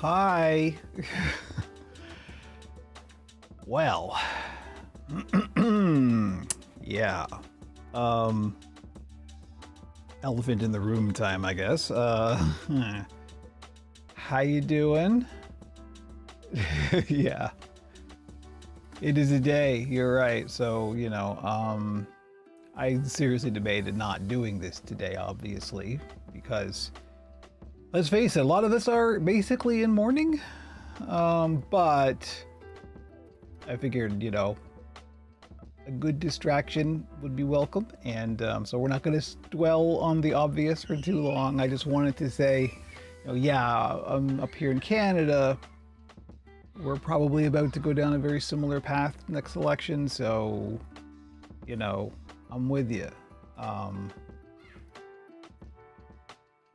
Hi. Well, yeah. Elephant in the room time, I guess. How you doing? Yeah. It is a day, you're right. So, I seriously debated not doing this today, obviously, because let's face it, a lot of us are basically in mourning. But I figured, a good distraction would be welcome. And so we're not going to dwell on the obvious for too long. I just wanted to say, up here in Canada, we're probably about to go down a very similar path next election. So, I'm with you.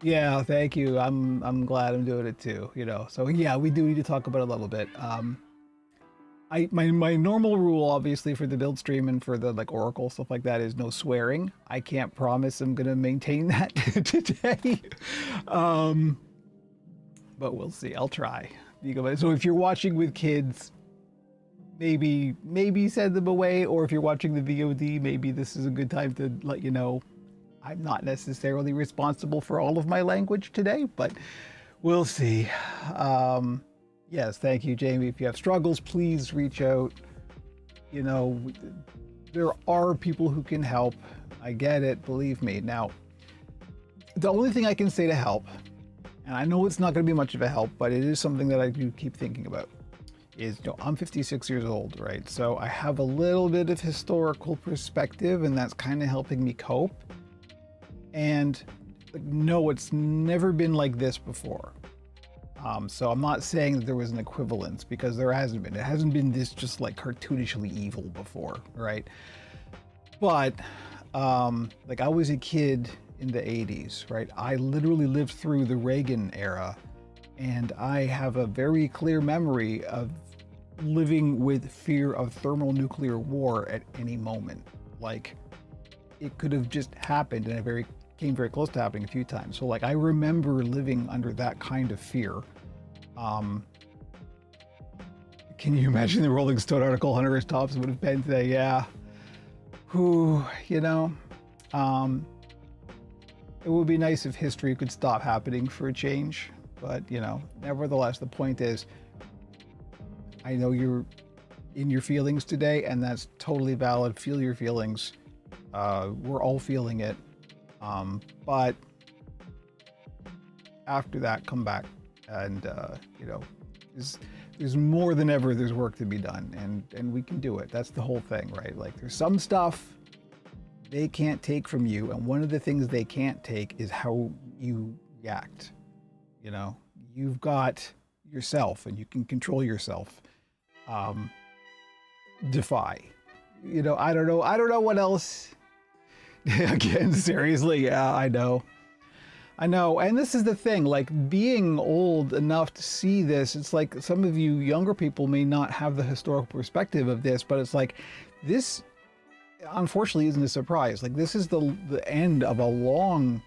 Yeah, thank you. I'm glad I'm doing it too, So yeah, we do need to talk about it a little bit. My normal rule, obviously, for the build stream and for the Oracle stuff like that is no swearing. I can't promise I'm gonna maintain that today, but we'll see. I'll try. So if you're watching with kids, maybe send them away, or if you're watching the VOD, maybe this is a good time to let you know I'm not necessarily responsible for all of my language today, but we'll see. Yes, thank you, Jamie. If you have struggles, please reach out. There are people who can help. I get it, believe me. Now, the only thing I can say to help, and I know it's not going to be much of a help, but it is something that I do keep thinking about, is, I'm 56 years old, right? So I have a little bit of historical perspective, and that's kind of helping me cope. And no, it's never been like this before. So I'm not saying that there was an equivalence, because there hasn't been. It hasn't been this just cartoonishly evil before, right? But I was a kid in the 80s, right? I literally lived through the Reagan era, and I have a very clear memory of living with fear of thermonuclear war at any moment. It could have just happened, and it came very close to happening a few times. So I remember living under that kind of fear. Can you imagine the Rolling Stone article Hunter S. Thompson would have been today? Yeah. It would be nice if history could stop happening for a change. But, nevertheless, the point is, I know you're in your feelings today, and that's totally valid. Feel your feelings. We're all feeling it. But after that, come back, and there's more than ever. There's work to be done, and we can do it. That's the whole thing, right? There's some stuff they can't take from you, and one of the things they can't take is how you react. You've got yourself, and you can control yourself. Defy. I don't know what else. Again, seriously, yeah, I know. And this is the thing, being old enough to see this, it's some of you younger people may not have the historical perspective of this, but it's this unfortunately isn't a surprise. This is the end of a long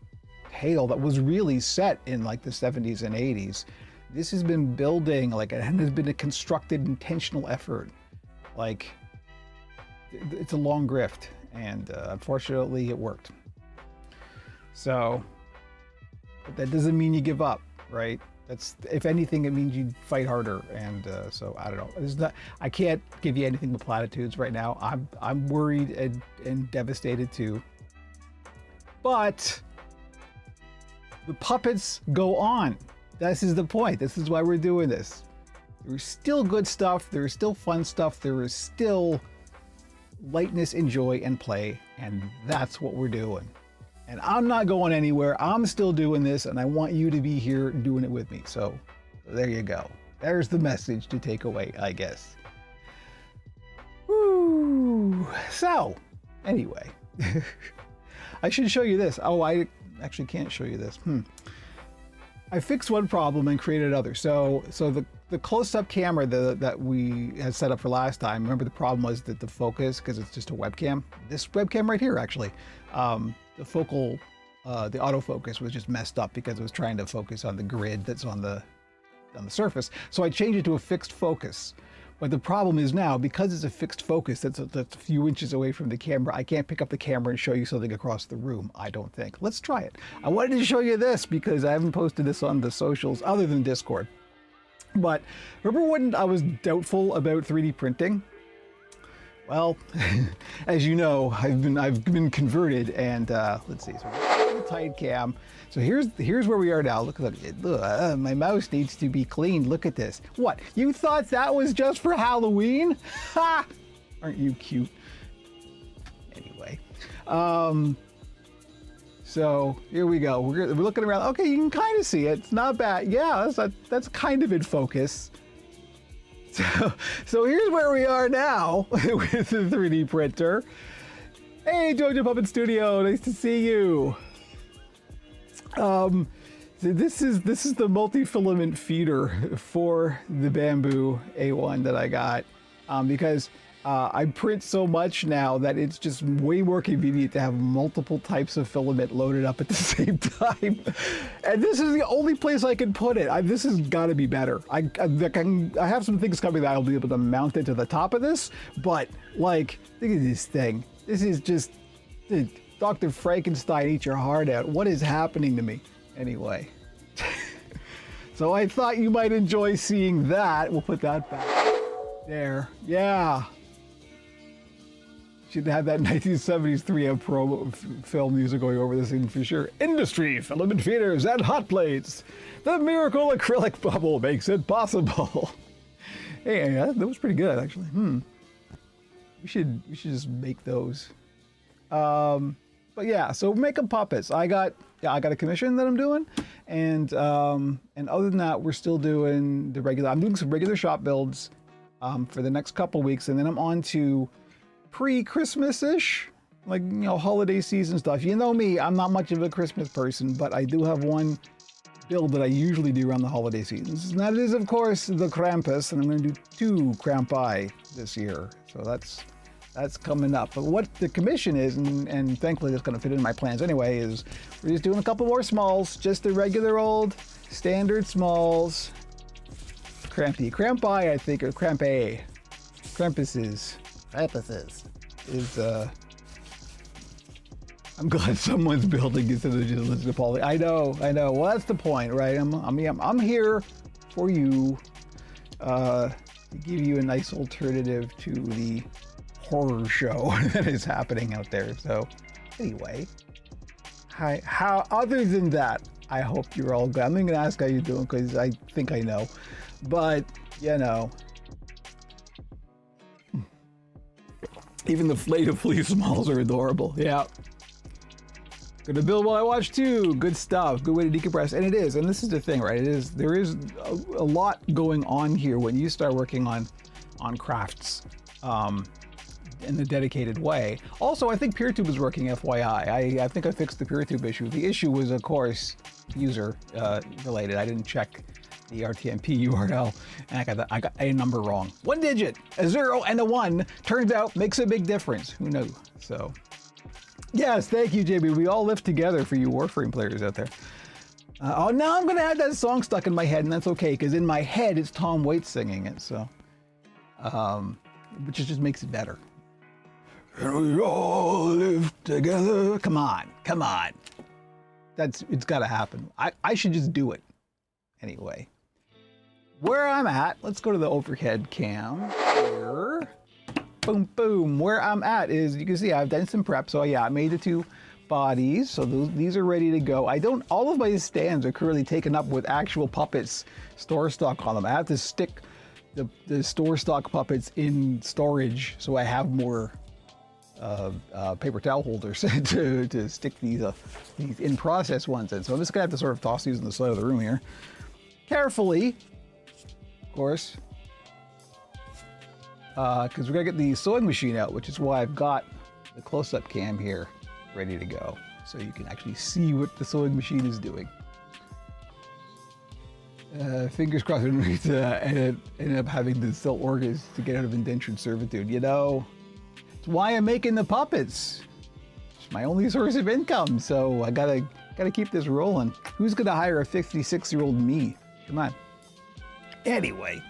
tale that was really set in the 70s and 80s. This has been building, it has been a constructed, intentional effort. It's a long grift. And unfortunately, it worked. So, but that doesn't mean you give up, right? If anything, it means you fight harder. And so I don't know. I can't give you anything but platitudes right now. I'm worried and devastated too. But the puppets go on. This is the point. This is why we're doing this. There's still good stuff. There's still fun stuff. There is still lightness and joy and play, and that's what we're doing. And I'm not going anywhere. I'm still doing this, and I want you to be here doing it with me. So there you go. There's the message to take away, I guess. Woo. So anyway, I should show you this. Oh, I actually can't show you this. I fixed one problem and created another. So the close-up camera that we had set up for last time, remember the problem was that the focus, because it's just a webcam, this webcam right here actually, the autofocus was just messed up because it was trying to focus on the grid that's on the on the surface. So I changed it to a fixed focus. But the problem is now, because it's a fixed focus that's a few inches away from the camera, I can't pick up the camera and show you something across the room, I don't think. Let's try it. I wanted to show you this because I haven't posted this on the socials other than Discord. But remember when I was doubtful about 3D printing? Well, as you know, I've been converted, and let's see. So tight cam. So here's where we are now. Look, my mouse needs to be cleaned. Look at this. What? You thought that was just for Halloween? Ha! Aren't you cute? Anyway, so here we go. We're looking around. Okay, you can kind of see it. It's not bad. Yeah, that's kind of in focus. So here's where we are now with the 3D printer. Hey, Jojo Puppet Studio, nice to see you. So this is the multi-filament feeder for the Bambu A1 that I got because I print so much now that it's just way more convenient to have multiple types of filament loaded up at the same time. And this is the only place I can put it. This has got to be better. I have some things coming that I'll be able to mount it to the top of this, but like, look at this thing. This is just, Dr. Frankenstein, eat your heart out. What is happening to me? Anyway. So I thought you might enjoy seeing that. We'll put that back there. Yeah. Should have that 1970s 3M Pro film music going over this thing for sure. Industry, filament feeders, and hot plates. The miracle acrylic bubble makes it possible. Hey, that was pretty good actually. We should just make those. But yeah, so making puppets. I got a commission that I'm doing, and other than that, we're still doing the regular. I'm doing some regular shop builds for the next couple weeks, and then I'm on to pre-Christmas-ish, like, holiday season stuff. You know me, I'm not much of a Christmas person, but I do have one build that I usually do around the holiday seasons. And that is, of course, the Krampus, and I'm going to do 2 Krampi this year. So that's coming up. But what the commission is, and thankfully that's going to fit into my plans anyway, is we're just doing a couple more smalls, just the regular old standard smalls. Krampi, I think, or Krampi. Krampuses. Is I'm glad someone's building instead of just listening to Paulie. I know. Well, that's the point, right? I'm here for you to give you a nice alternative to the horror show that is happening out there. So anyway, how other than that, I hope you're all good. I'm not gonna ask how you're doing because I think I know, but even the Flay-to Flea smalls are adorable. Yeah. Gonna build while I watch too. Good stuff. Good way to decompress. And it is. And this is the thing, right? There is a lot going on here when you start working on crafts in a dedicated way. Also, I think PeerTube is working, FYI. I think I fixed the PeerTube issue. The issue was, of course, user related. I didn't check the RTMP URL, and I got a number wrong. 1 digit, a 0 and a 1, turns out makes a big difference. Who knew? So, yes, thank you, JB. We all live together for you Warframe players out there. Oh, now I'm gonna have that song stuck in my head, and that's okay, because in my head it's Tom Waits singing it, so, which just makes it better. And we all live together. Come on. It's gotta happen. I should just do it. Anyway. Where I'm at, let's go to the overhead cam here. Boom, boom. Where I'm at is, you can see I've done some prep. So yeah, I made the 2 bodies. So these are ready to go. All of my stands are currently taken up with actual puppets, store stock on them. I have to stick the store stock puppets in storage so I have more paper towel holders to stick these in process ones in. So I'm just gonna have to sort of toss these on the side of the room here. Carefully, of course, because we're gonna get the sewing machine out, which is why I've got the close-up cam here ready to go, so you can actually see what the sewing machine is doing. Fingers crossed, and end up having to sell organs to get out of indentured servitude. It's why I'm making the puppets. It's my only source of income, so I gotta keep this rolling. Who's gonna hire a 56-year-old me? Come on. Anyway.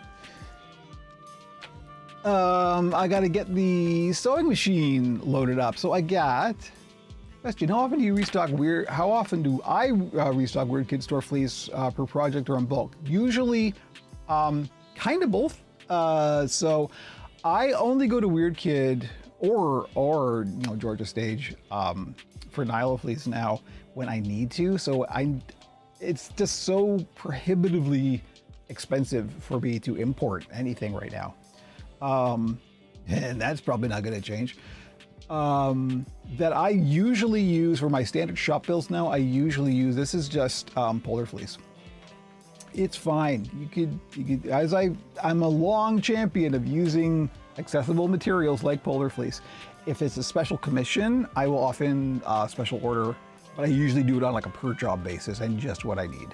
I gotta get the sewing machine loaded up. So I got, question, how often do you restock how often do I restock Weird Kid store fleece per project or in bulk? Usually, kind of both. So I only go to Weird Kid or you know, Georgia Stage for Nyla fleece now when I need to. So it's just so prohibitively expensive for me to import anything right now. And that's probably not going to change. That I usually use for my standard shop bills now, I usually use, this is just Polar Fleece. It's fine. You could, as I'm a long champion of using accessible materials like Polar Fleece. If it's a special commission, I will often special order, but I usually do it on like a per job basis and just what I need.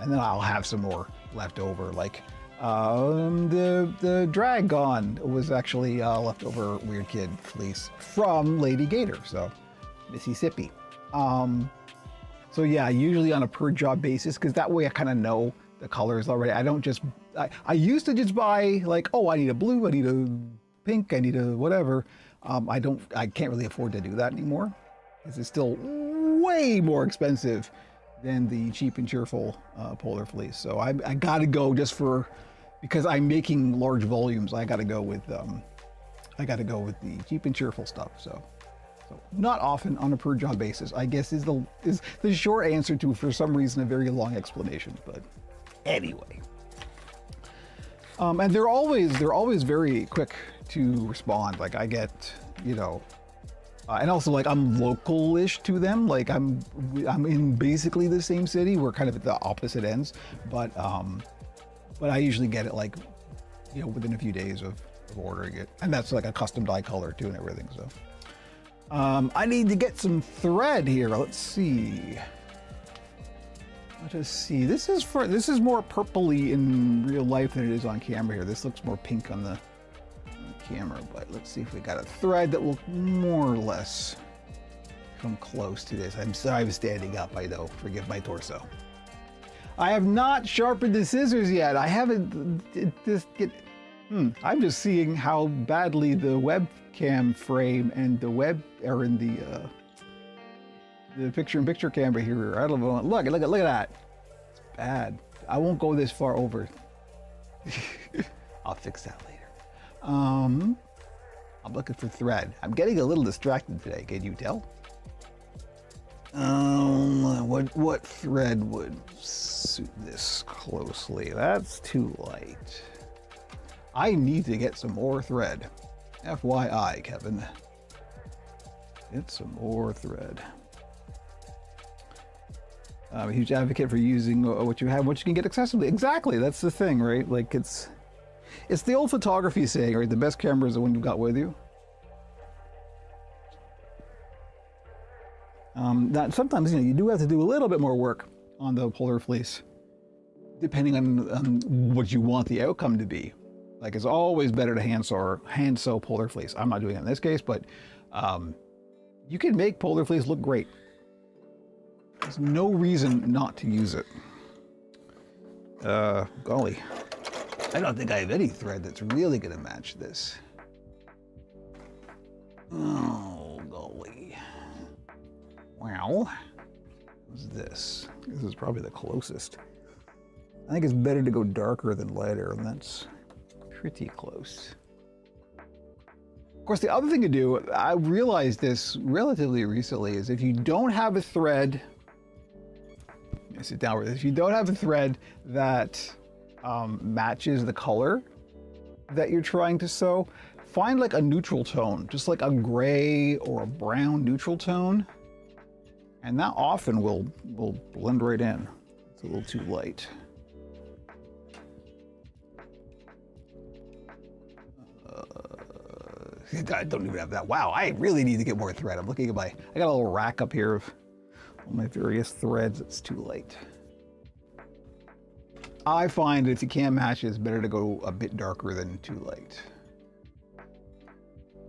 And then I'll have some more left over, like the Dragon was actually leftover Weird Kid fleece from Lady Gator, so Mississippi. So yeah, usually on a per job basis, because that way I kind of know the colors already. I don't just, I used to just buy like, oh, I need a blue, I need a pink, I need a whatever. I can't really afford to do that anymore, because it's still way more expensive than the cheap and cheerful Polar Fleece. So I gotta go just for, because I'm making large volumes, I gotta go with the cheap and cheerful stuff. So not often on a per job basis, I guess is the short answer to, for some reason, a very long explanation. But anyway, and they're always very quick to respond. Like I get, you know, and also like I'm local-ish to them. Like I'm in basically the same city. We're kind of at the opposite ends, but I usually get it like, you know, within a few days of ordering it, and that's like a custom dye color too and everything. So I need to get some thread here. Let's see. Let us see. This is more purpley in real life than it is on camera here. This looks more pink on the camera, but let's see if we got a thread that will more or less come close to this. I'm sorry I'm standing up, I know. Forgive my torso. I have not sharpened the scissors yet. I haven't. I'm just seeing how badly the webcam frame and the web are in the picture-in-picture camera here. I don't know. Look at that. It's bad. I won't go this far over. I'll fix that later. I'm looking for thread. I'm getting a little distracted today. Can you tell? What thread would suit this closely? That's too light. I need to get some more thread. FYI, Kevin. Get some more thread. I'm a huge advocate for using what you have, what you can get accessibly. Exactly, that's the thing, right? Like it's the old photography saying, right? The best camera is the one you got with you. That sometimes, you know, you do have to do a little bit more work on the Polar Fleece, depending on what you want the outcome to be. Like it's always better to hand sew Polar Fleece. I'm not doing it in this case, but you can make Polar Fleece look great. There's no reason not to use it. Golly, I don't think I have any thread that's really gonna match this. Oh, golly. Well, what's this? This is probably the closest. I think it's better to go darker than lighter, and that's pretty close. Of course, the other thing to do, I realized this relatively recently, is if you don't have a thread, let me sit down with this. If you don't have a thread that matches the color that you're trying to sew, find like a neutral tone, just like a gray or a brown neutral tone. And that often will blend right in. It's a little too light. I don't even have that. Wow, I really need to get more thread. I'm looking at I got a little rack up here of all my various threads. It's too light. I find that if you can't match it, it's better to go a bit darker than too light.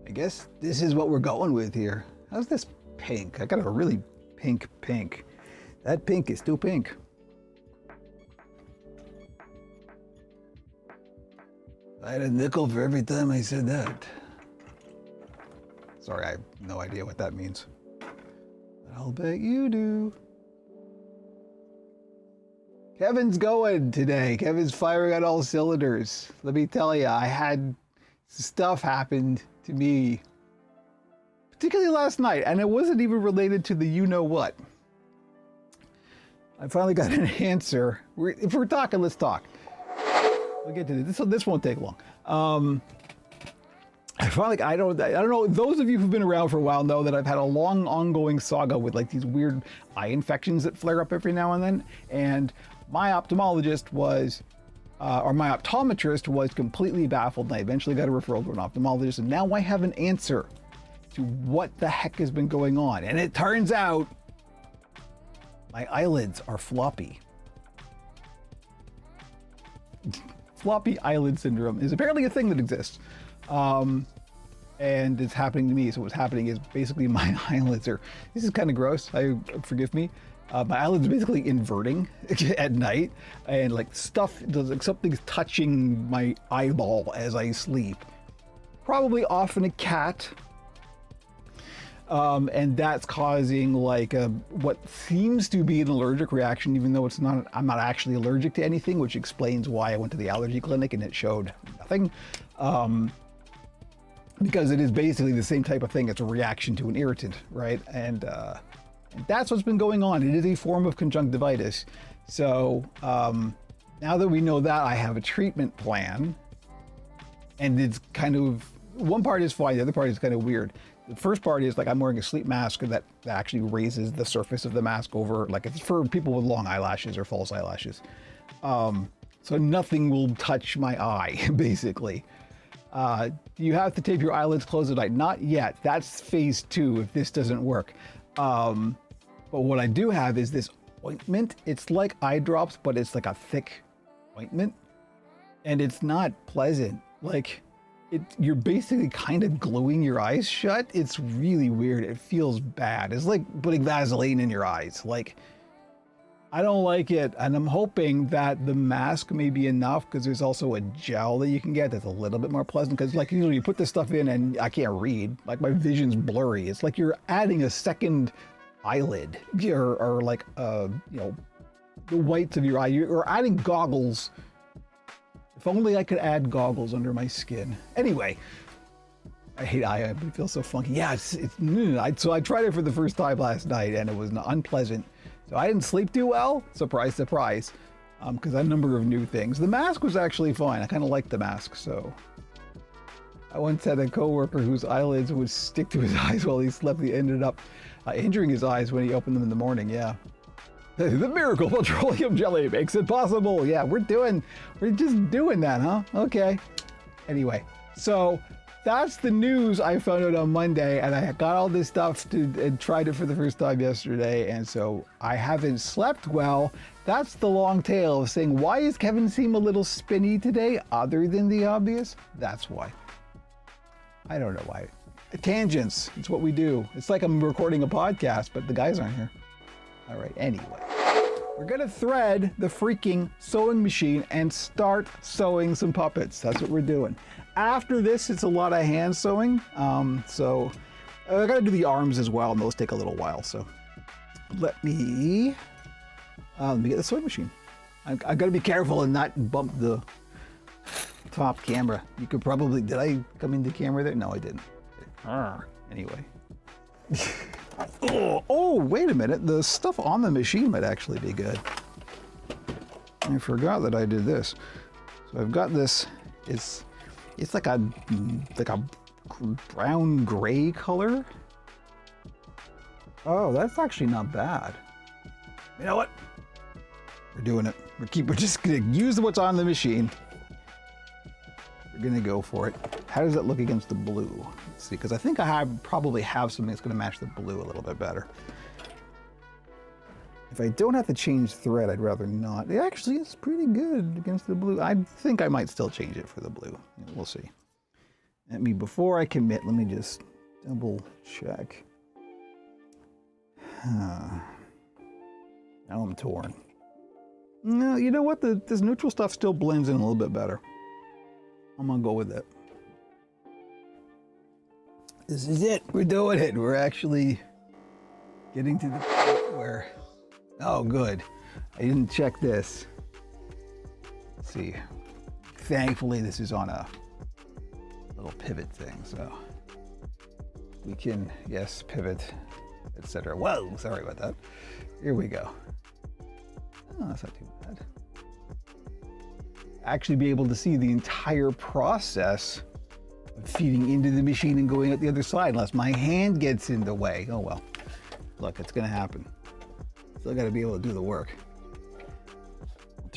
I guess this is what we're going with here. How's this pink? I got a really pink. That pink is too pink. I had a nickel for every time I said that. Sorry, I have no idea what that means. I'll bet you do. Kevin's going today. Kevin's firing on all cylinders. Let me tell you, I had stuff happened to me, particularly last night, and it wasn't even related to the you-know-what. I finally got an answer. If we're talking, let's talk. We'll get to this. This won't take long. I don't know. Those of you who've been around for a while know that I've had a long, ongoing saga with like these weird eye infections that flare up every now and then. And my ophthalmologist was, or my optometrist was completely baffled. And I eventually got a referral to an ophthalmologist. And now I have an answer to what the heck has been going on. And it turns out my eyelids are floppy. Floppy eyelid syndrome is apparently a thing that exists. And it's happening to me. So what's happening is basically my eyelids are, this is kind of gross, forgive me. My eyelids are basically inverting at night, and like something's touching my eyeball as I sleep. Probably often a cat. And that's causing like what seems to be an allergic reaction, even though it's not. I'm not actually allergic to anything, which explains why I went to the allergy clinic and it showed nothing. Because it is basically the same type of thing. It's a reaction to an irritant, right? And that's what's been going on. It is a form of conjunctivitis. So now that we know that, I have a treatment plan, and it's kind of, one part is fine, the other part is kind of weird. The first part is like I'm wearing a sleep mask that actually raises the surface of the mask over, like it's for people with long eyelashes or false eyelashes. So nothing will touch my eye, basically. You have to tape your eyelids closed at night. Not yet. That's phase 2 if this doesn't work. But what I do have is this ointment. It's like eye drops, but it's like a thick ointment. And it's not pleasant. Like, you're basically kind of gluing your eyes shut. It's really weird. It feels bad. It's like putting Vaseline in your eyes. Like, I don't like it, and I'm hoping that the mask may be enough, because there's also a gel that you can get that's a little bit more pleasant, because like usually you put this stuff in and I can't read, like my vision's blurry. It's like you're adding a second eyelid, or like you know, the whites of your eye. You're adding goggles. If only I could add goggles under my skin. Anyway, I hate eye, it feels so funky. Yeah, so I tried it for the first time last night and it was unpleasant. So I didn't sleep too well, surprise, surprise, because a number of new things. The mask was actually fine. I kind of liked the mask, so. I once had a coworker whose eyelids would stick to his eyes while he slept. He ended up injuring his eyes when he opened them in the morning, yeah. The miracle petroleum jelly makes it possible. Yeah, we're just doing that, huh? Okay. Anyway, so that's the news I found out on Monday, and I got all this stuff and tried it for the first time yesterday, and so I haven't slept well. That's the long tail of saying, why is Kevin seem a little spinny today, other than the obvious? That's why. I don't know why. Tangents, it's what we do. It's like I'm recording a podcast, but the guys aren't here. All right, anyway. We're gonna thread the freaking sewing machine and start sewing some puppets. That's what we're doing. After this, it's a lot of hand sewing. So I gotta do the arms as well, and those take a little while. So let me get the sewing machine. I gotta be careful and not bump the top camera. You could probably, did I come into camera there? No, I didn't. Anyway. Oh, wait a minute. The stuff on the machine might actually be good. I forgot that I did this. So I've got this, it's like a brown gray color. Oh, that's actually not bad. You know what? We're doing it. We're just gonna use what's on the machine. We're gonna go for it. How does that look against the blue? Let's see, because I think I probably have something that's gonna match the blue a little bit better. If I don't have to change thread, I'd rather not. It actually is pretty good against the blue. I think I might still change it for the blue. We'll see. Before I commit, let me just double check. Now I'm torn. No, you know what? This neutral stuff still blends in a little bit better. I'm gonna go with it. This is it. We're doing it. We're actually getting to the point where, oh good. I didn't check this. Let's see. Thankfully this is on a little pivot thing, so we can, yes, pivot, etc. Whoa, sorry about that. Here we go. Oh, that's not too bad. Actually be able to see the entire process of feeding into the machine and going out the other side, unless my hand gets in the way. Oh well, look, it's gonna happen. Still gotta be able to do the work.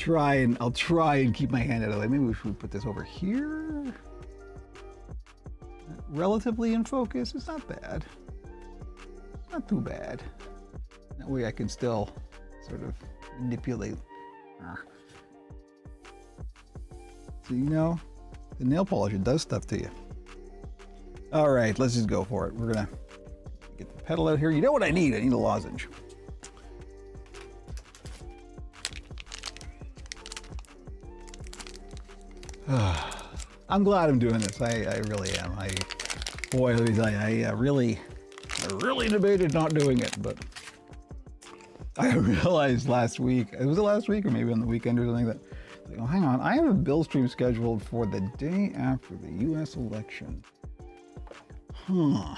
I'll try and keep my hand out of the way. Maybe we should put this over here. Relatively in focus. It's not bad. Not too bad. That way I can still sort of manipulate. So you know, the nail polish, it does stuff to you. All right, let's just go for it. We're gonna get the pedal out here. You know what I need? I need a lozenge. I'm glad I'm doing this. I really am. Boy, let me tell you, I really debated not doing it, but I realized last week, was it last week or maybe on the weekend or something, that, like, oh, hang on, I have a bill stream scheduled for the day after the US election. Huh.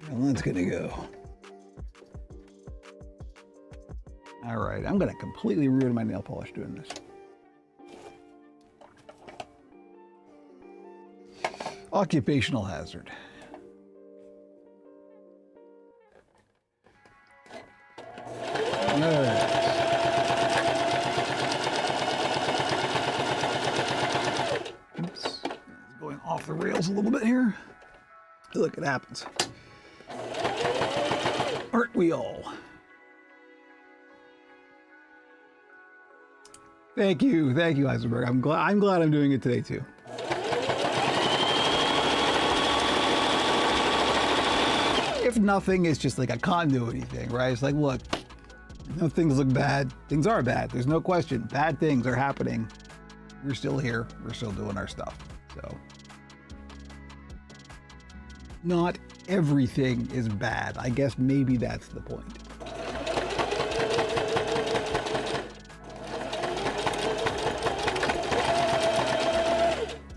Well, that's gonna go. All right, I'm gonna completely ruin my nail polish doing this. Occupational hazard. All right. Oops. It's going off the rails a little bit here. Look, it happens. Aren't we all? Thank you, Heisenberg. I'm glad I'm doing it today too. If nothing, it's just like a continuity thing, right? It's like, look, you know, things look bad. Things are bad. There's no question. Bad things are happening. We're still here. We're still doing our stuff. So, not everything is bad. I guess maybe that's the point.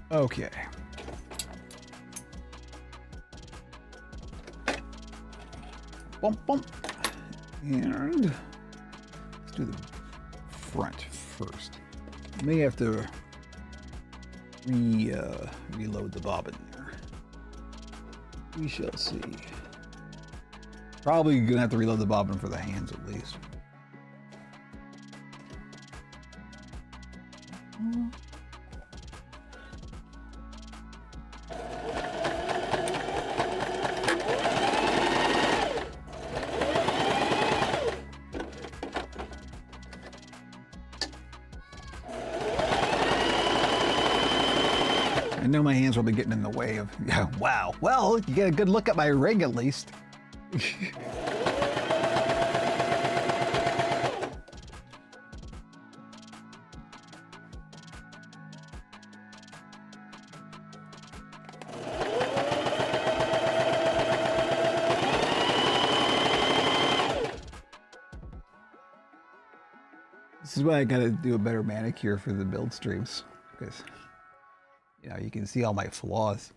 Okay. Bump, bump. And let's do the front first. May have to reload the bobbin there. We shall see. Probably gonna have to reload the bobbin for the hands at least. I know my hands will be getting in the way of, yeah, wow. Well, you get a good look at my ring at least. This is why I gotta do a better manicure for the build streams, because, you know, you can see all my flaws.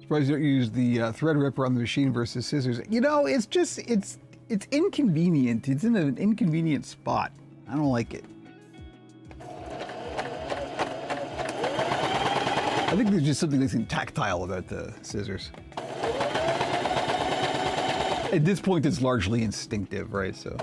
Surprised you don't use the Threadripper on the machine versus scissors. You know, it's just, it's inconvenient. It's in an inconvenient spot. I don't like it. I think there's just something that's tactile about the scissors. At this point, it's largely instinctive, right? So.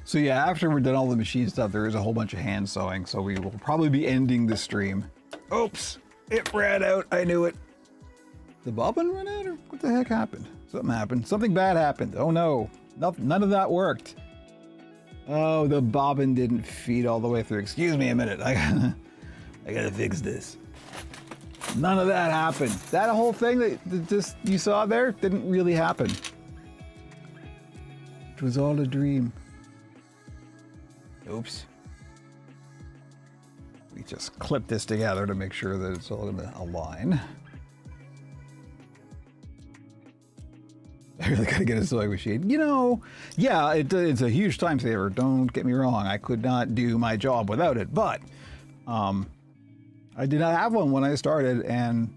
So yeah, after we're done all the machine stuff, there is a whole bunch of hand sewing, so we will probably be ending the stream Oops, it ran out. I knew it. The bobbin run out, or what the heck happened? Something happened. Something bad happened. Oh no, none of that worked. Oh, the bobbin didn't feed all the way through. Excuse me a minute. I gotta fix this. None of that happened. That whole thing that just you saw there didn't really happen. It was all a dream. Oops. We just clip this together to make sure that it's all gonna align. I really gotta get a sewing machine. You know, yeah, it's a huge time saver. Don't get me wrong. I could not do my job without it, but I did not have one when I started, and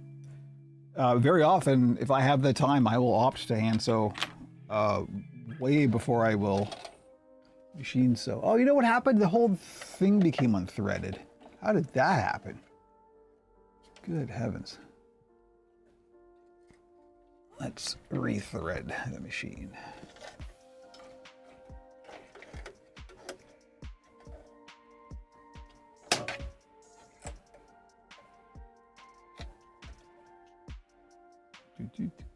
very often, if I have the time, I will opt to hand sew way before I will machine sew. Oh, you know what happened? The whole thing became unthreaded. How did that happen? Good heavens. Let's rethread the machine.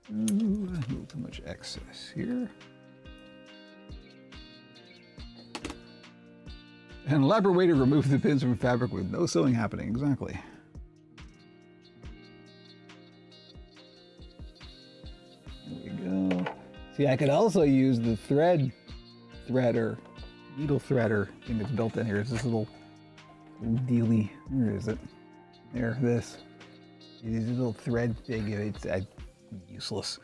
A little too much excess here. An elaborate way to remove the pins from fabric with no sewing happening. Exactly. There we go. See, I could also use the needle threader thing that's built in here. It's this little dealy. Where is it? There, this. This little thread thing. It's useless.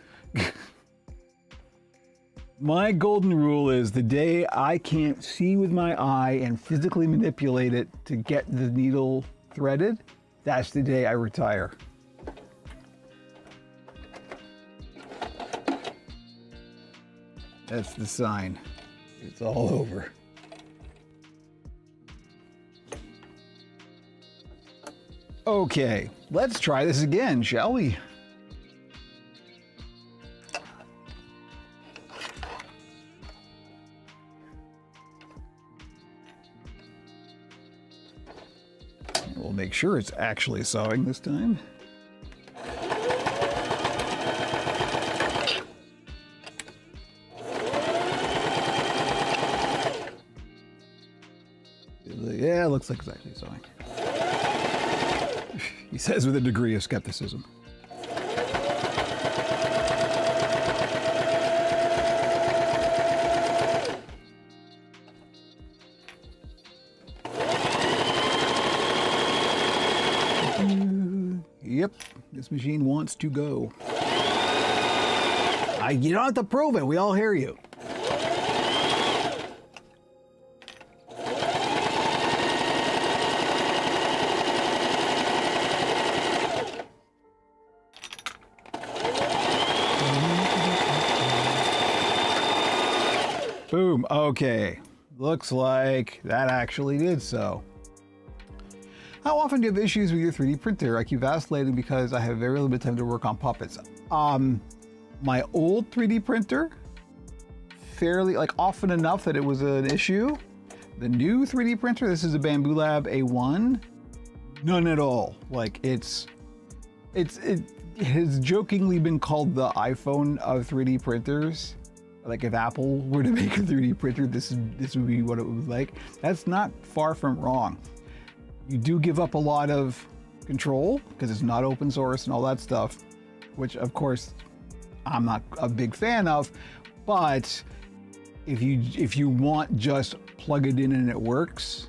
My golden rule is the day I can't see with my eye and physically manipulate it to get the needle threaded, that's the day I retire. That's the sign. It's all over. Okay, let's try this again, shall we? We'll make sure it's actually sewing this time. Yeah, it looks like it's actually sewing. He says with a degree of skepticism. Yep, this machine wants to go. You don't have to prove it. We all hear you. Boom. Okay. Looks like that actually did so. How often do you have issues with your 3D printer? I keep vacillating because I have very limited time to work on puppets. My old 3D printer, fairly, often enough that it was an issue. The new 3D printer, this is a Bambu Lab A1, none at all. It has jokingly been called the iPhone of 3D printers. Like if Apple were to make a 3D printer, this would be what it would like. That's not far from wrong. You do give up a lot of control because it's not open source and all that stuff, which of course I'm not a big fan of, but if you want just plug it in and it works,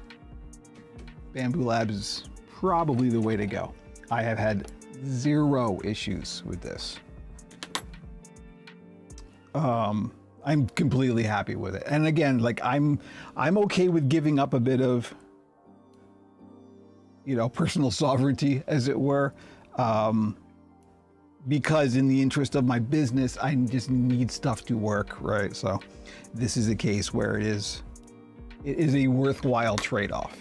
Bambu Labs is probably the way to go. I have had zero issues with this. I'm completely happy with it. And again, I'm okay with giving up a bit of, personal sovereignty, as it were, because in the interest of my business, I just need stuff to work, right? So this is a case where it is a worthwhile trade-off.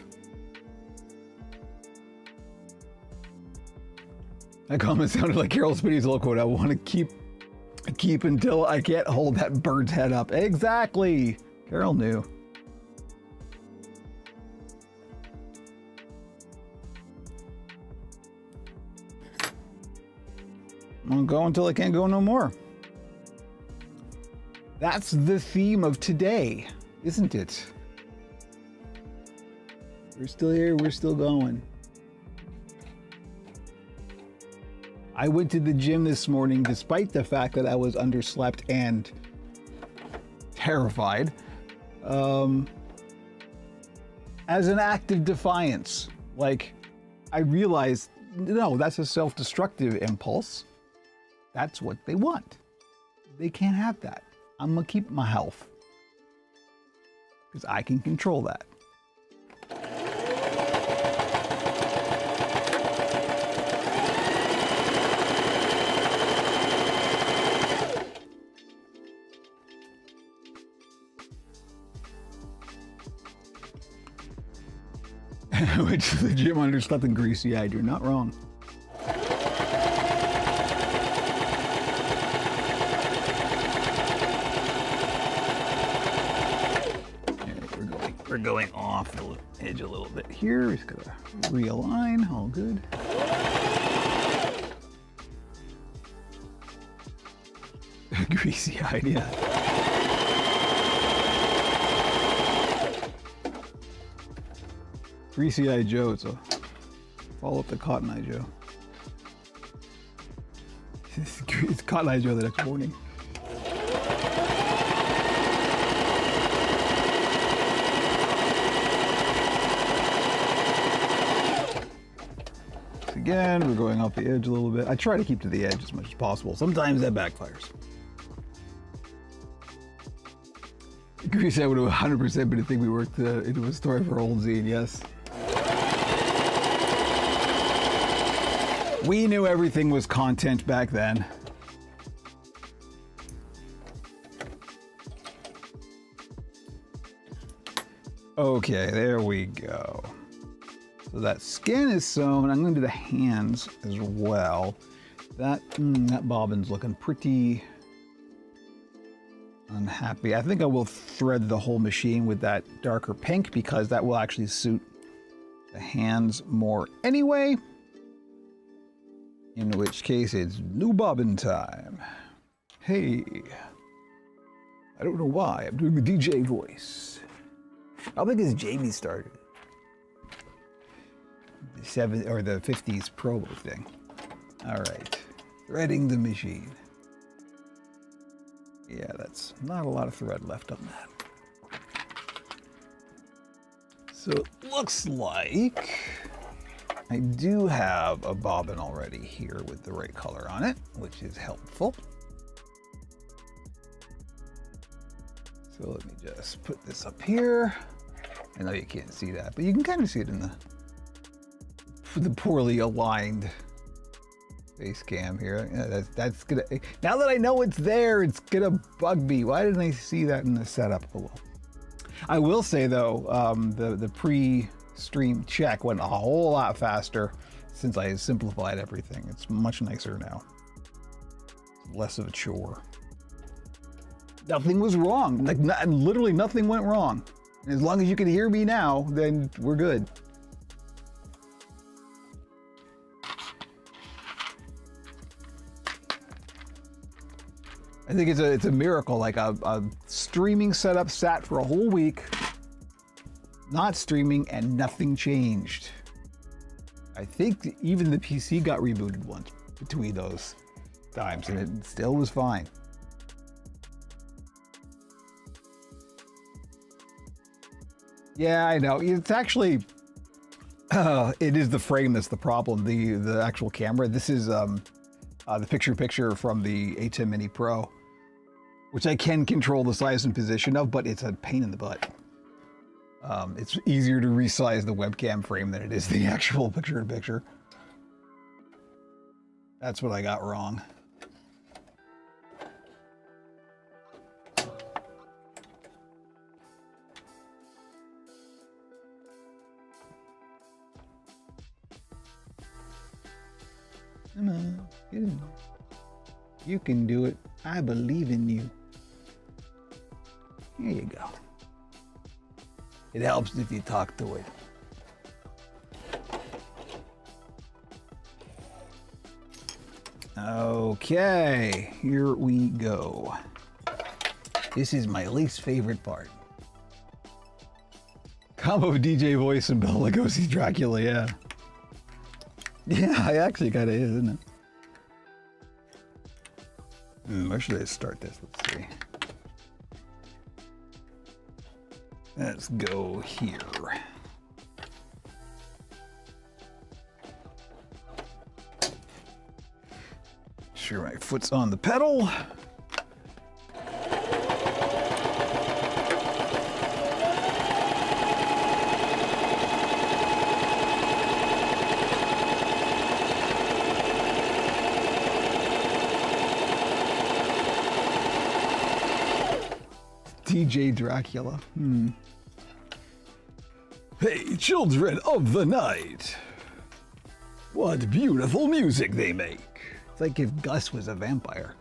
That comment sounded like Carol Spinney's little quote. I want to keep until I can't hold that bird's head up. Exactly. Carol knew. I'm gonna go until I can't go no more. That's the theme of today, isn't it? We're still here, we're still going. I went to the gym this morning despite the fact that I was underslept and terrified, as an act of defiance. Like, I realized, no, that's a self-destructive impulse. That's what they want. They can't have that. I'm gonna keep my health because I can control that. I went to the gym underslept and greasy-eyed. You're not wrong. We're going off the edge a little bit here. We're just gonna realign. All good. Greasy-eyed, yeah. Greasy-eyed Joe, so follow up the Cotton Eye Joe. It's Cotton Eye Joe the next morning. So again, we're going off the edge a little bit. I try to keep to the edge as much as possible. Sometimes that backfires. Greasy-eyed would have 100% been a thing we worked into a story for Old Zine, yes. We knew everything was content back then. Okay, there we go. So that skin is sewn. I'm going to do the hands as well. That bobbin's looking pretty unhappy. I think I will thread the whole machine with that darker pink because that will actually suit the hands more anyway. In which case it's new bobbin time. Hey, I don't know why I'm doing the DJ voice. I think it's Jamie started the 50s promo thing. All right, threading the machine. Yeah, that's not a lot of thread left on that. So it looks like I do have a bobbin already here with the right color on it, which is helpful. So let me just put this up here. I know you can't see that, but you can kind of see it in the poorly aligned face cam here. Yeah, that's gonna, now that I know it's there, it's gonna bug me. Why didn't I see that in the setup? Oh well. I will say though, the pre-stream check went a whole lot faster since I simplified everything. It's much nicer now. It's less of a chore. Nothing was wrong. Like literally nothing went wrong. And as long as you can hear me now, then we're good. I think it's a miracle, like a streaming setup sat for a whole week, not streaming, and nothing changed. I think even the PC got rebooted once between those times, and it still was fine. Yeah, I know. It's actually, it is the frame that's the problem, the actual camera. This is the picture-in-picture from the ATEM Mini Pro, which I can control the size and position of, but it's a pain in the butt. It's easier to resize the webcam frame than it is the actual picture-in-picture. That's what I got wrong. Come on, get in there. You can do it. I believe in you. Here you go. It helps if you talk to it. Okay, here we go. This is my least favorite part. Combo of DJ voice and Bela Lugosi's Dracula, yeah. Yeah, it actually kind of is, isn't it? Where should I start this? Let's see. Let's go here. Sure, my foot's on the pedal. DJ Dracula. Hey, children of the night. What beautiful music they make. It's like if Gus was a vampire.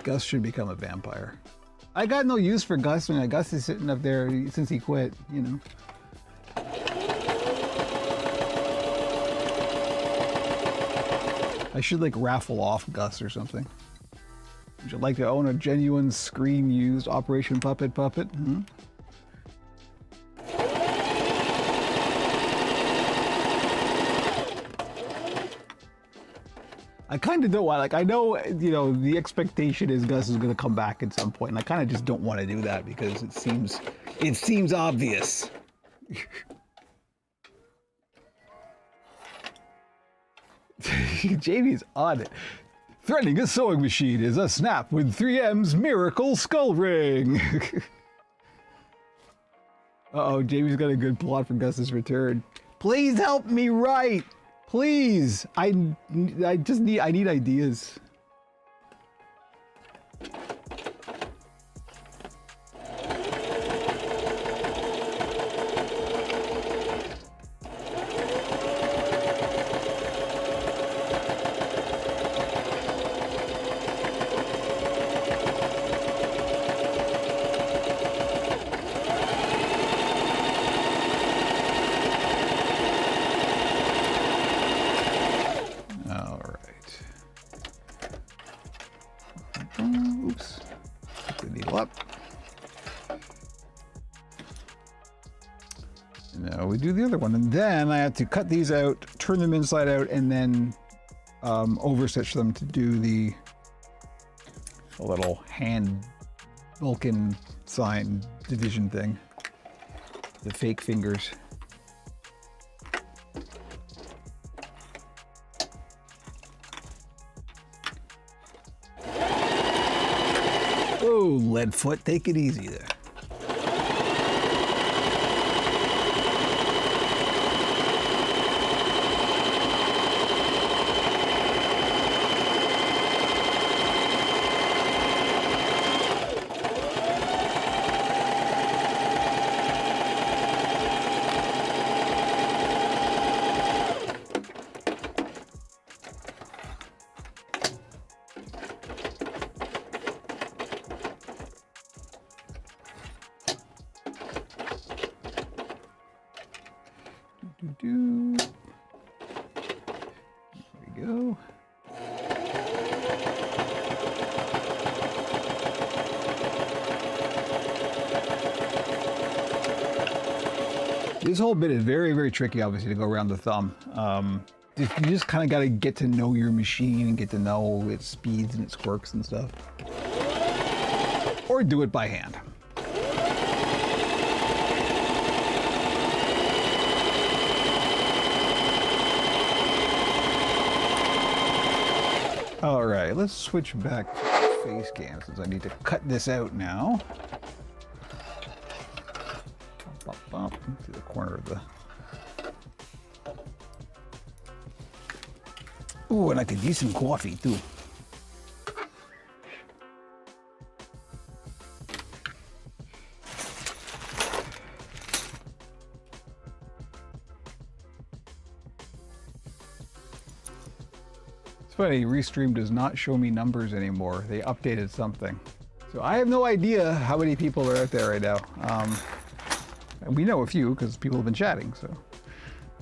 Gus should become a vampire. I got no use for Gus when Gus is sitting up there since he quit, you know. I should like raffle off Gus or something. Would you like to own a genuine screen-used Operation Puppet puppet? I kind of don't want, like, I know, you know, the expectation is Gus is going to come back at some point, and I kind of just don't want to do that because it seems obvious. Jamie's on it. Threatening a sewing machine is a snap with 3M's miracle skull ring. Uh-oh, Jamie's got a good plot for Gus's return. Please help me write. Please. I need ideas. Oops. Put the needle up. Now we do the other one, and then I have to cut these out, turn them inside out, and then overstitch them to do the little hand Vulcan sign division thing. The fake fingers. Oh, Leadfoot, take it easy there. There we go. This whole bit is very, very tricky, obviously, to go around the thumb. You just kind of got to get to know your machine and get to know its speeds and its quirks and stuff. Or do it by hand. All right, let's switch back to face cam since I need to cut this out now. Bump, bump, bump, to the corner of the... Ooh, and I could use some coffee too. It's funny, Restream does not show me numbers anymore. They updated something. So I have no idea how many people are out there right now. And we know a few because people have been chatting, so.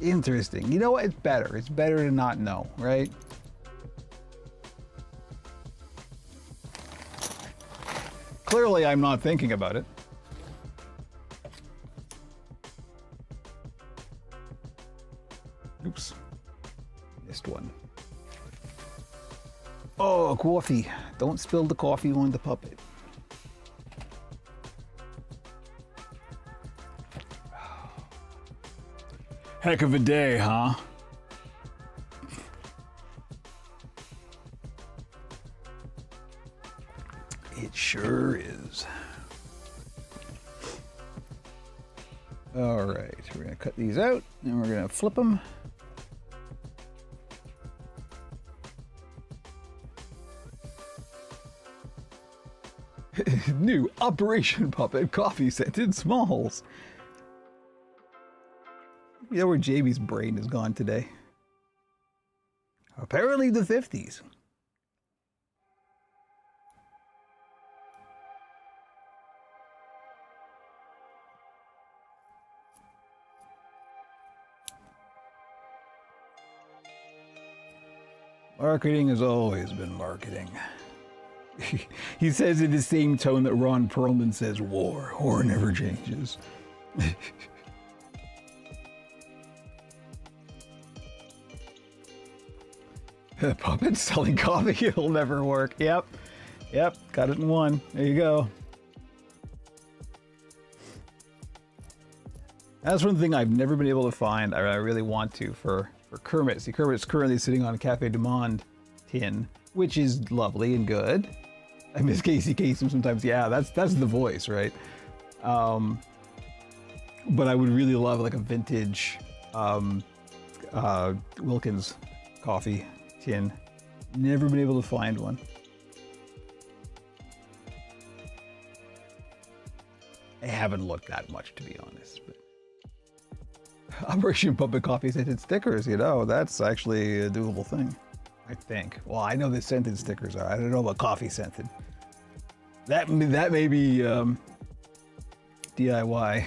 Interesting. You know what? It's better. It's better to not know, right? Clearly, I'm not thinking about it. Oops. Missed one. Oh, coffee. Don't spill the coffee on the puppet. Heck of a day, huh? It sure is. All right, we're gonna cut these out and we're gonna flip them. New Operation Puppet coffee scented smalls. You know where Jamie's brain has gone today? Apparently the 50s. Marketing has always been marketing. He says in the same tone that Ron Perlman says war. War never changes. Puppet selling coffee, it'll never work. Yep, got it in one. There you go. That's one thing I've never been able to find. I really want to for Kermit. See, Kermit's currently sitting on a Cafe du Monde tin, which is lovely and good. I miss Casey Kasem sometimes. Yeah, that's the voice, right? But I would really love like a vintage Wilkins coffee tin. Never been able to find one. I haven't looked that much, to be honest. But Operation Puppet coffee scented stickers, you know, that's actually a doable thing, I think. Well, I know the scented stickers are. I don't know about coffee scented. That may be DIY.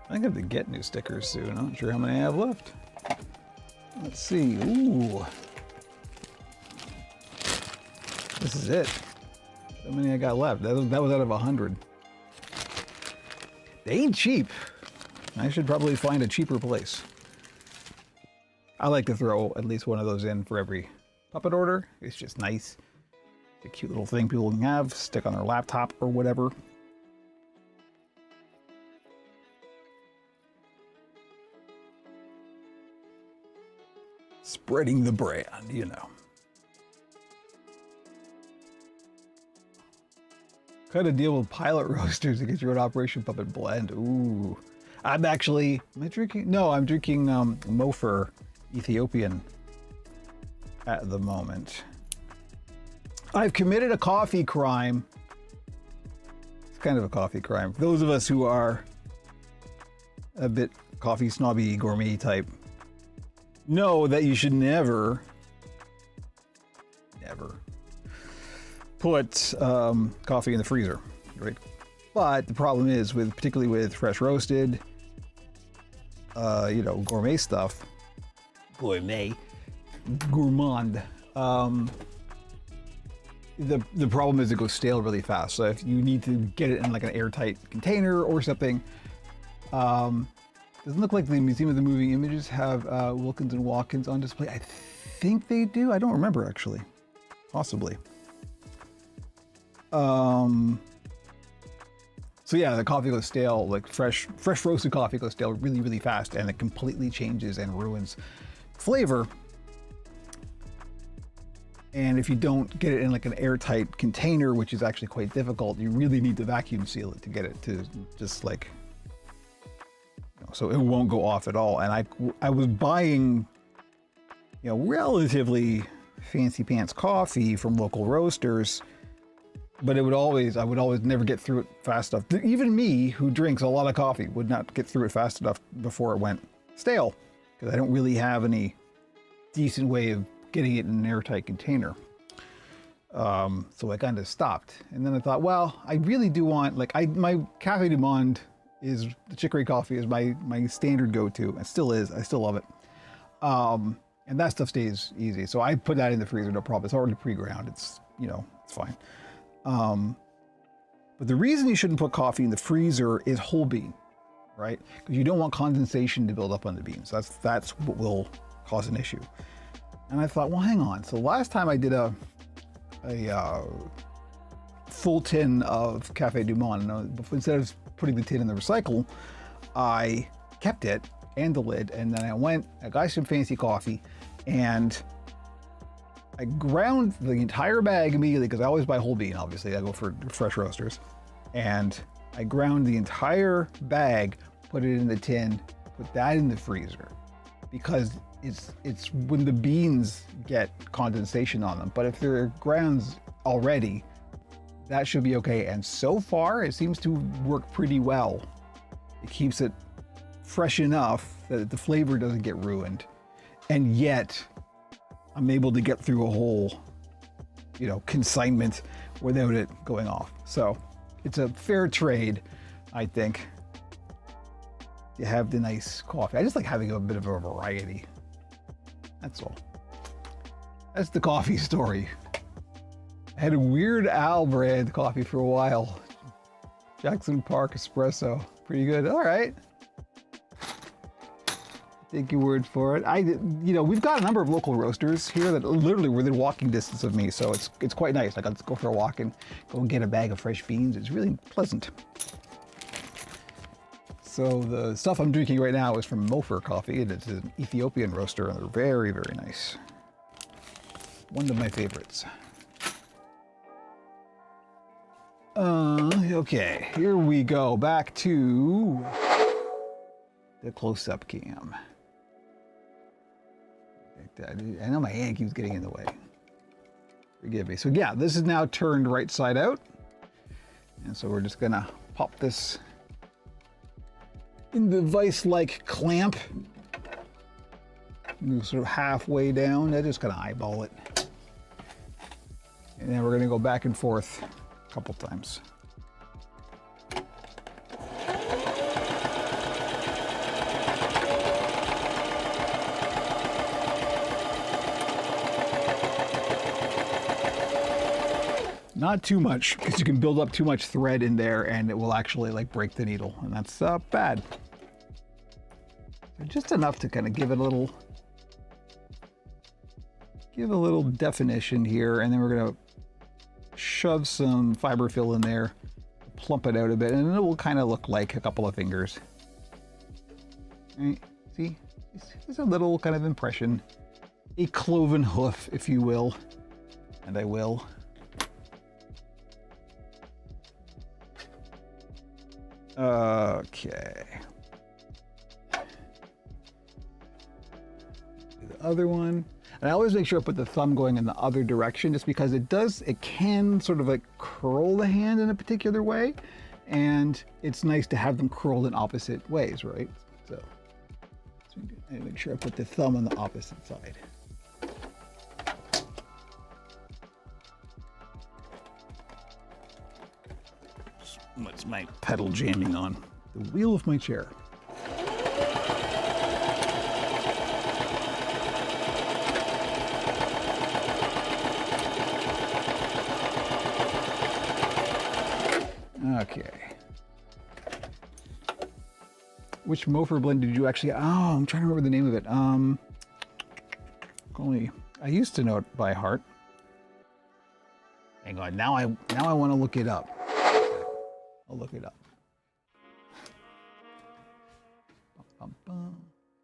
I'm gonna have to get new stickers soon. I'm not sure how many I have left. Let's see. Ooh. This is it. How many I got left? That was out of 100. They ain't cheap. I should probably find a cheaper place. I like to throw at least one of those in for every puppet order. It's just nice. It's a cute little thing people can have, stick on their laptop or whatever. Spreading the brand, you know. Kind of deal with pilot roasters to get your own Operation Puppet blend. Ooh. Am I drinking? No, I'm drinking Mofer Ethiopian at the moment. I've committed a coffee crime. It's kind of a coffee crime. For those of us who are a bit coffee snobby gourmet type, know that you should never put coffee in the freezer, right? But the problem is particularly with fresh roasted, you know, gourmet stuff, gourmand. The problem is it goes stale really fast. So if you need to get it in like an airtight container or something, doesn't look like the Museum of the Moving Images have Wilkins and Watkins on display. I think they do. I don't remember actually. Possibly. So yeah, the coffee goes stale, like fresh roasted coffee goes stale really, really fast, and it completely changes and ruins flavor. And if you don't get it in like an airtight container, which is actually quite difficult, you really need to vacuum seal it to get it to just like, you know, so it won't go off at all. And I was buying, you know, relatively fancy pants coffee from local roasters, but I would always never get through it fast enough. Even me, who drinks a lot of coffee, would not get through it fast enough before it went stale, because I don't really have any decent way of getting it in an airtight container. So I kind of stopped. And then I thought, well, I really do want, like, my Cafe du Monde is, the chicory coffee is my standard go-to. It still is. I still love it. And that stuff stays easy. So I put that in the freezer, no problem. It's already pre-ground. It's, you know, it's fine. But the reason you shouldn't put coffee in the freezer is whole bean, right? Because you don't want condensation to build up on the beans. That's what will cause an issue. And I thought, well, hang on. So last time I did a full tin of Cafe du Monde, instead of putting the tin in the recycle, I kept it and the lid, and then I got some fancy coffee, and I ground the entire bag immediately, because I always buy whole bean, obviously. I go for fresh roasters. And I ground the entire bag, put it in the tin, put that in the freezer, because it's when the beans get condensation on them. But if they're ground already, that should be okay. And so far, it seems to work pretty well. It keeps it fresh enough that the flavor doesn't get ruined. And yet, I'm able to get through a whole, you know, consignment without it going off. So it's a fair trade, I think. You have the nice coffee. I just like having a bit of a variety. That's all. That's the coffee story. I had a Weird Al brand coffee for a while. Jackson Park Espresso. Pretty good. All right. Take your word for it. You know, we've got a number of local roasters here that literally within walking distance of me, so it's quite nice. Like, let's go for a walk and go and get a bag of fresh beans. It's really pleasant. So the stuff I'm drinking right now is from Mofer Coffee, and it's an Ethiopian roaster, and they're very, very nice. One of my favorites. Okay, here we go. Back to the close-up cam. I know my hand keeps getting in the way. Forgive me. So yeah, this is now turned right side out. And so we're just gonna pop this in the vice-like clamp. Move sort of halfway down. I just kind of eyeball it. And then we're gonna go back and forth a couple times. Not too much, because you can build up too much thread in there and it will actually like break the needle, and that's bad. So just enough to kind of give it a little definition here, and then we're gonna shove some fiber fill in there, plump it out a bit, and it will kind of look like a couple of fingers. Right? See, it's a little kind of impression, a cloven hoof, if you will, and I will. Okay. The other one. And I always make sure I put the thumb going in the other direction, just because it can sort of like curl the hand in a particular way. And it's nice to have them curled in opposite ways, right? So I make sure I put the thumb on the opposite side. What's my pedal jamming on? The wheel of my chair. Okay. Which Mofer blend did you actually? Oh, I'm trying to remember the name of it. I used to know it by heart. Hang on. Now I want to look it up. I'll look it up.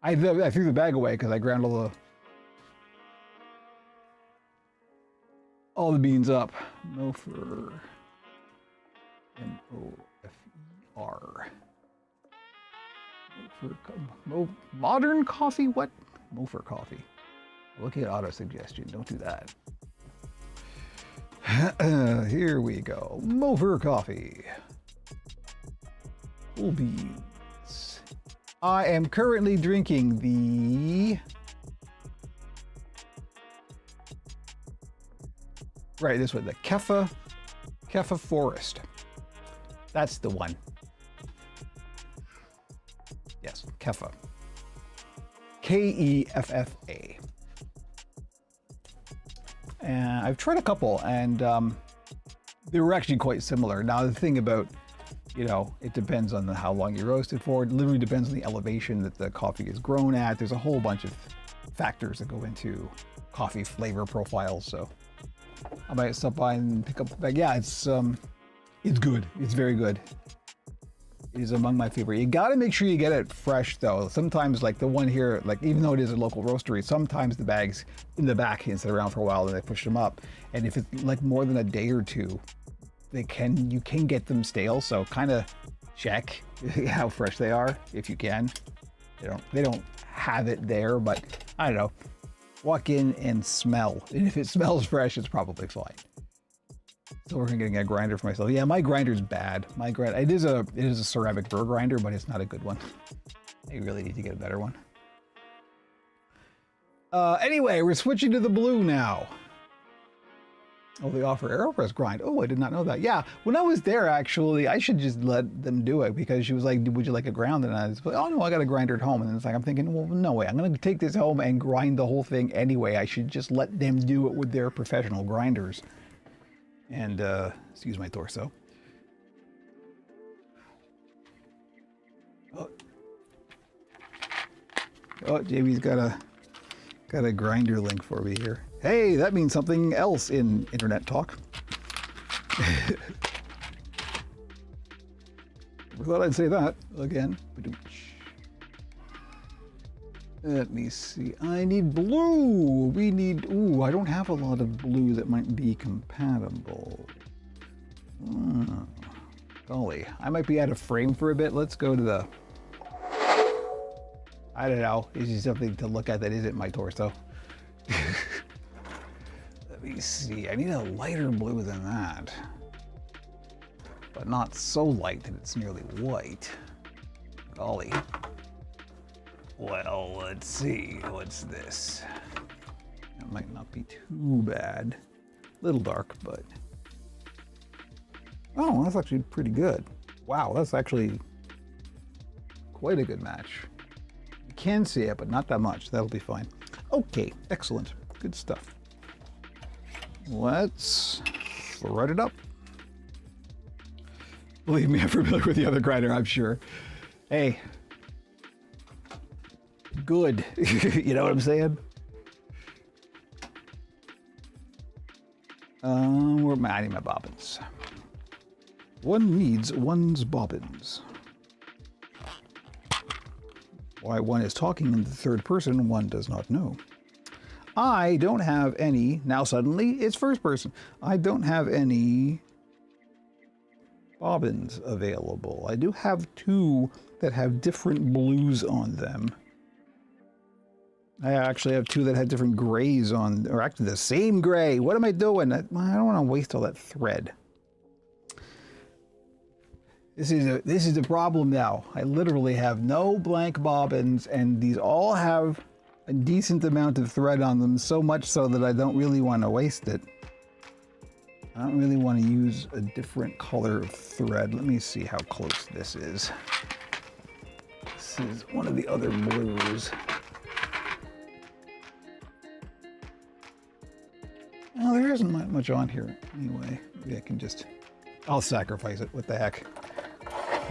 I threw the bag away because I ground all the beans up. Mofer. M-O-F-E-R. Modern coffee? What? Mofer coffee. Look at auto suggestion. Don't do that. Here we go. Mofer coffee. Whole beans. I am currently drinking the Right, this one, the Keffa Forest. That's the one. Yes, Keffa. Keffa. And I've tried a couple, and they were actually quite similar. Now, the thing about, you know, it depends on how long you roast it for. It literally depends on the elevation that the coffee is grown at. There's a whole bunch of factors that go into coffee flavor profiles. So I might stop by and pick up a bag. Yeah, it's good. It's very good. It is among my favorite. You got to make sure you get it fresh, though. Sometimes, like the one here, like even though it is a local roastery, sometimes the bags in the back can sit around for a while and they push them up. And if it's like more than a day or two, you can get them stale. So kind of check how fresh they are if you can. They don't have it there, but I don't know. Walk in and smell. And if it smells fresh, it's probably fine. So we're getting a grinder for myself. Yeah, my grinder's bad. It is a ceramic burr grinder, but it's not a good one. I really need to get a better one. Anyway, we're switching to the blue now. Oh, they offer AeroPress grind. Oh, I did not know that. Yeah, when I was there, actually, I should just let them do it because she was like, would you like a ground? And I was like, oh no, I got a grinder at home. And it's like, I'm thinking, well, no way. I'm going to take this home and grind the whole thing anyway. I should just let them do it with their professional grinders. And, excuse my torso. Oh, Jamie's got a grinder link for me here. Hey, that means something else in internet talk. Never thought I'd say that again. Let me see. I need blue. We need... Ooh, I don't have a lot of blue that might be compatible. Golly, I might be out of frame for a bit. Let's go to the... I don't know. This is something to look at that isn't my torso. Let me see. I need a lighter blue than that. But not so light that it's nearly white. Golly. Well, let's see. What's this? That might not be too bad. A little dark, but... Oh, that's actually pretty good. Wow, that's actually quite a good match. You can see it, but not that much. That'll be fine. Okay, excellent. Good stuff. Let's thread it up. Believe me, I'm familiar with the other grinder, I'm sure. Hey. Good. You know what I'm saying? Where am I? I need my bobbins. One needs one's bobbins. Why one is talking in the third person, one does not know. I don't have any, now suddenly it's first person. I don't have any bobbins available. I do have two that have different blues on them. I actually have two that had different grays on, or actually the same gray. What am I doing? I don't want to waste all that thread. This is the problem now. I literally have no blank bobbins, and these all have a decent amount of thread on them, so much so that I don't really want to waste it. I don't really want to use a different color of thread. Let me see how close this is. This is one of the other blues. Well, there isn't much on here anyway. Maybe I can just... I'll sacrifice it. What the heck?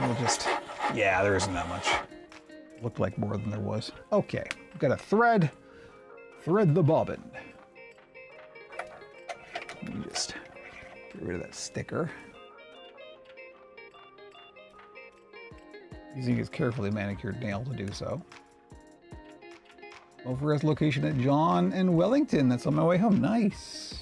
We'll just... Yeah, there isn't that much. Looked like more than there was. Okay, we've got a thread. Thread the bobbin. Let me just get rid of that sticker. Using his carefully manicured nail to do so. Over his location at John and Wellington. That's on my way home. Nice.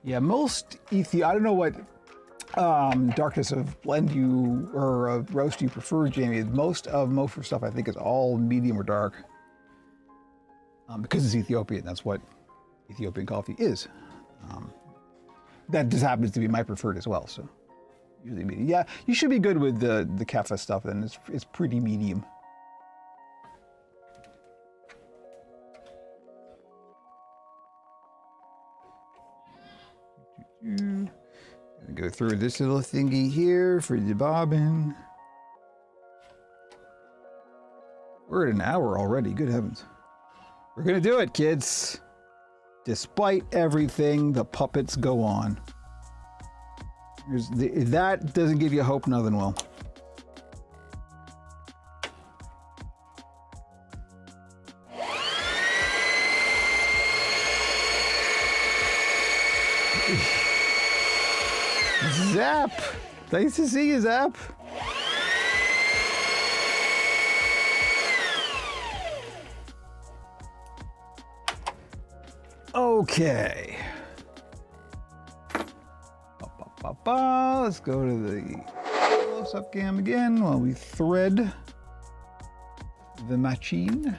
Yeah, most I don't know what darkness of blend you or roast you prefer, Jamie. Most of Mofer stuff I think is all medium or dark. Because it's Ethiopian, that's what Ethiopian coffee is. That just happens to be my preferred as well, so. Usually medium. Yeah, you should be good with the cafe stuff then. It's pretty medium. Gonna go through this little thingy here for the bobbin. We're at an hour already, good heavens. We're gonna do it, kids. Despite everything, the puppets go on. If that doesn't give you hope, nothing will. Zap! Nice to see you, Zap. Okay. Let's go to the close-up cam again while we thread the machine.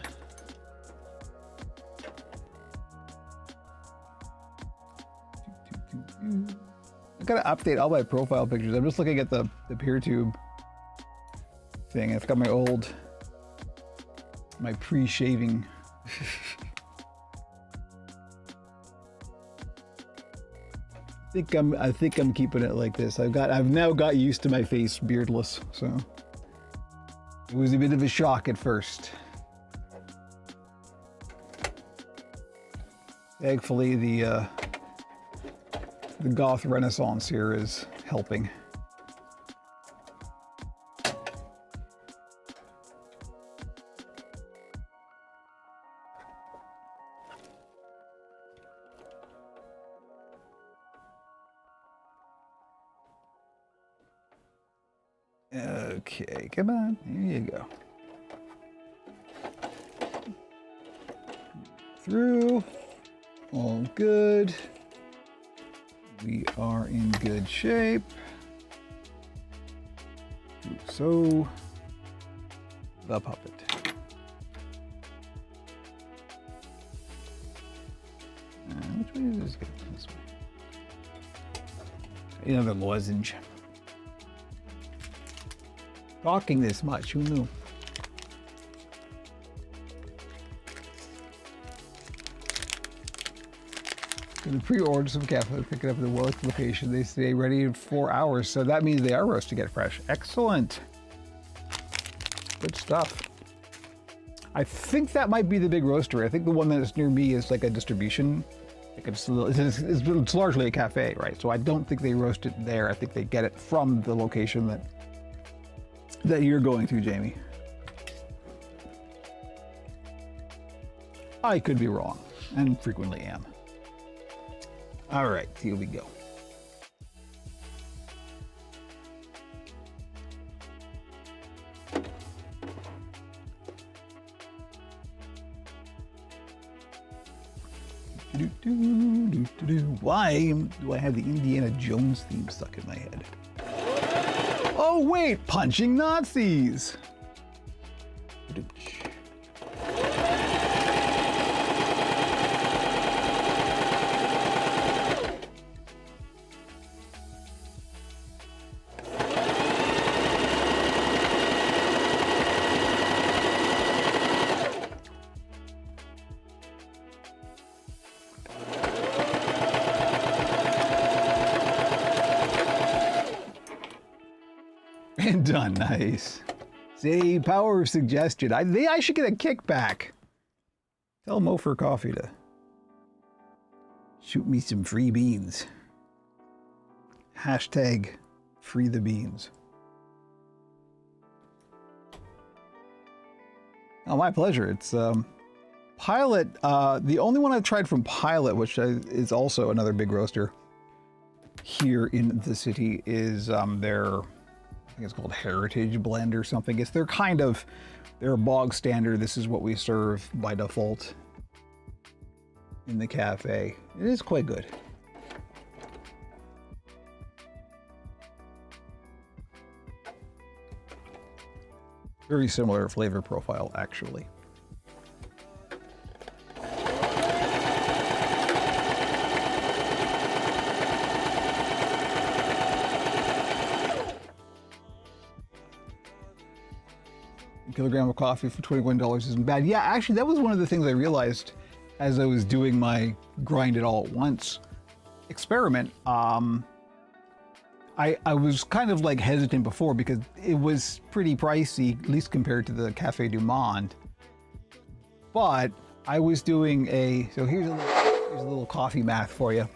I gotta update all my profile pictures. I'm just looking at the PeerTube thing. I've got my pre-shaving. I think I'm keeping it like this. I've now got used to my face beardless, so it was a bit of a shock at first. Thankfully, the goth renaissance here is helping. Okay, come on, here you go. Through, all good. We are in good shape. So, the puppet. Which way is this going? This way. Another lozenge. Talking this much, who knew? Gonna pre-order some cafe, pick it up at the Warwick location. They stay ready in 4 hours, so that means they are roasting it fresh. Excellent. Good stuff. I think that might be the big roaster. I think the one that's near me is like a distribution. It's largely a cafe, right? So I don't think they roast it there. I think they get it from the location that you're going to, Jamie. I could be wrong, and frequently am. All right, here we go. Why do I have the Indiana Jones theme stuck in my head? Oh wait, punching Nazis! And done, nice. See, power of suggestion. I should get a kickback. Tell Mo for Coffee to shoot me some free beans. Hashtag free the beans. Oh, my pleasure. It's Pilot. The only one I've tried from Pilot, which is also another big roaster here in the city, is their, I think it's called Heritage Blend or something. It's their bog standard. This is what we serve by default in the cafe. It is quite good. Very similar flavor profile, actually. kilogram of coffee for $21 isn't bad. Yeah, actually, that was one of the things I realized as I was doing my grind it all at once experiment. I was kind of like hesitant before because it was pretty pricey, at least compared to the Cafe Du Monde. But I was doing so here's a little coffee math for you.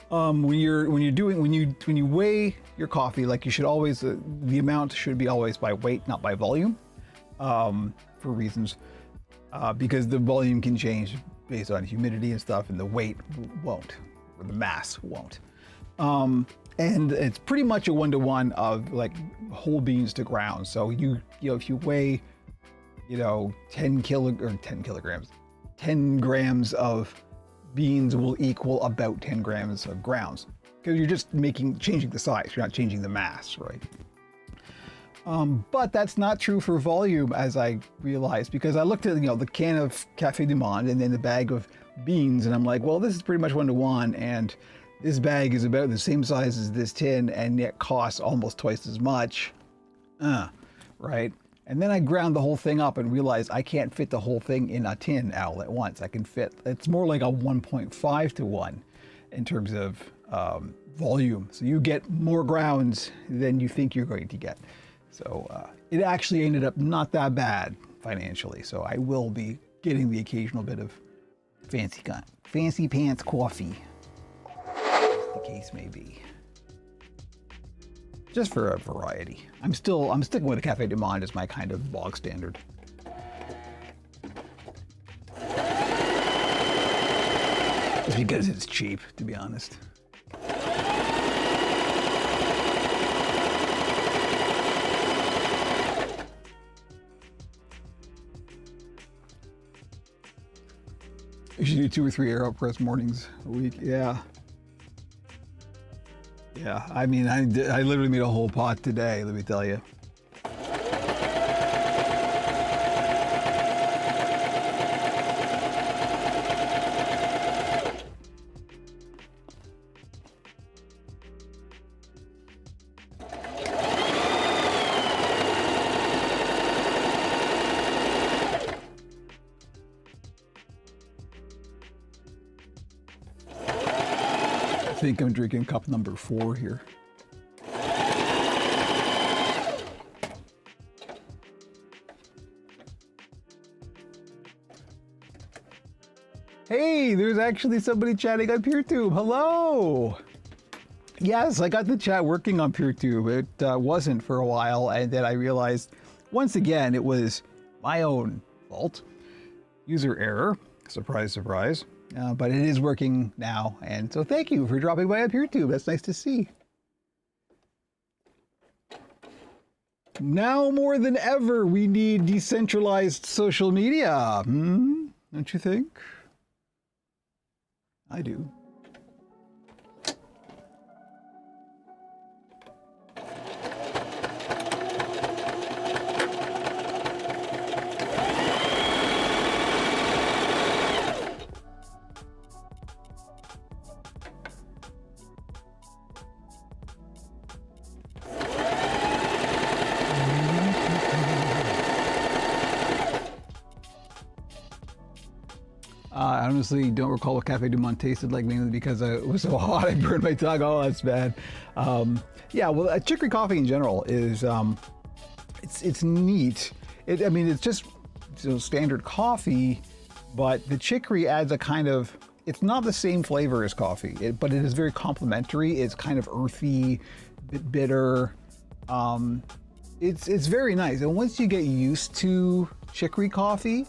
When you weigh your coffee, like you should always, the amount should be always by weight, not by volume, for reasons, because the volume can change based on humidity and stuff, and the weight won't, or the mass won't. And it's pretty much a 1-to-1 of like whole beans to grounds. So if you weigh, 10 kilograms, 10 grams of beans will equal about 10 grams of grounds, because you're just changing the size. You're not changing the mass, right? But that's not true for volume, as I realized, because I looked at the can of Cafe Du Monde and then the bag of beans, and I'm like, well, this is pretty much 1-to-1, and this bag is about the same size as this tin, and yet costs almost twice as much, right? And then I ground the whole thing up and realized I can't fit the whole thing in a tin all at once. It's more like a 1.5-to-1 in terms of volume. So you get more grounds than you think you're going to get. So it actually ended up not that bad financially. So I will be getting the occasional bit of fancy pants coffee, as the case may be. Just for a variety. I'm sticking with the Cafe Du Monde as my kind of bog standard. Just because it's cheap, to be honest. I should do 2 or 3 AeroPress mornings a week. Yeah. Yeah, I mean, I literally made a whole pot today, let me tell you. I think I'm drinking cup number 4 here. Hey, there's actually somebody chatting on PeerTube. Hello. Yes, I got the chat working on PeerTube. It wasn't for a while, and then I realized once again it was my own fault. User error. Surprise, surprise. But it is working now, and so thank you for dropping by on PeerTube. That's nice to see. Now more than ever, we need decentralized social media. Don't you think? I do. I honestly don't recall what Cafe Du Monde tasted like, mainly because it was so hot I burned my tongue. Oh, that's bad. Yeah, well, chicory coffee in general is it's neat. It's just standard coffee, but the chicory adds a kind of, it's not the same flavor as coffee, but it is very complementary. It's kind of earthy, bit bitter. It's very nice. And once you get used to chicory coffee,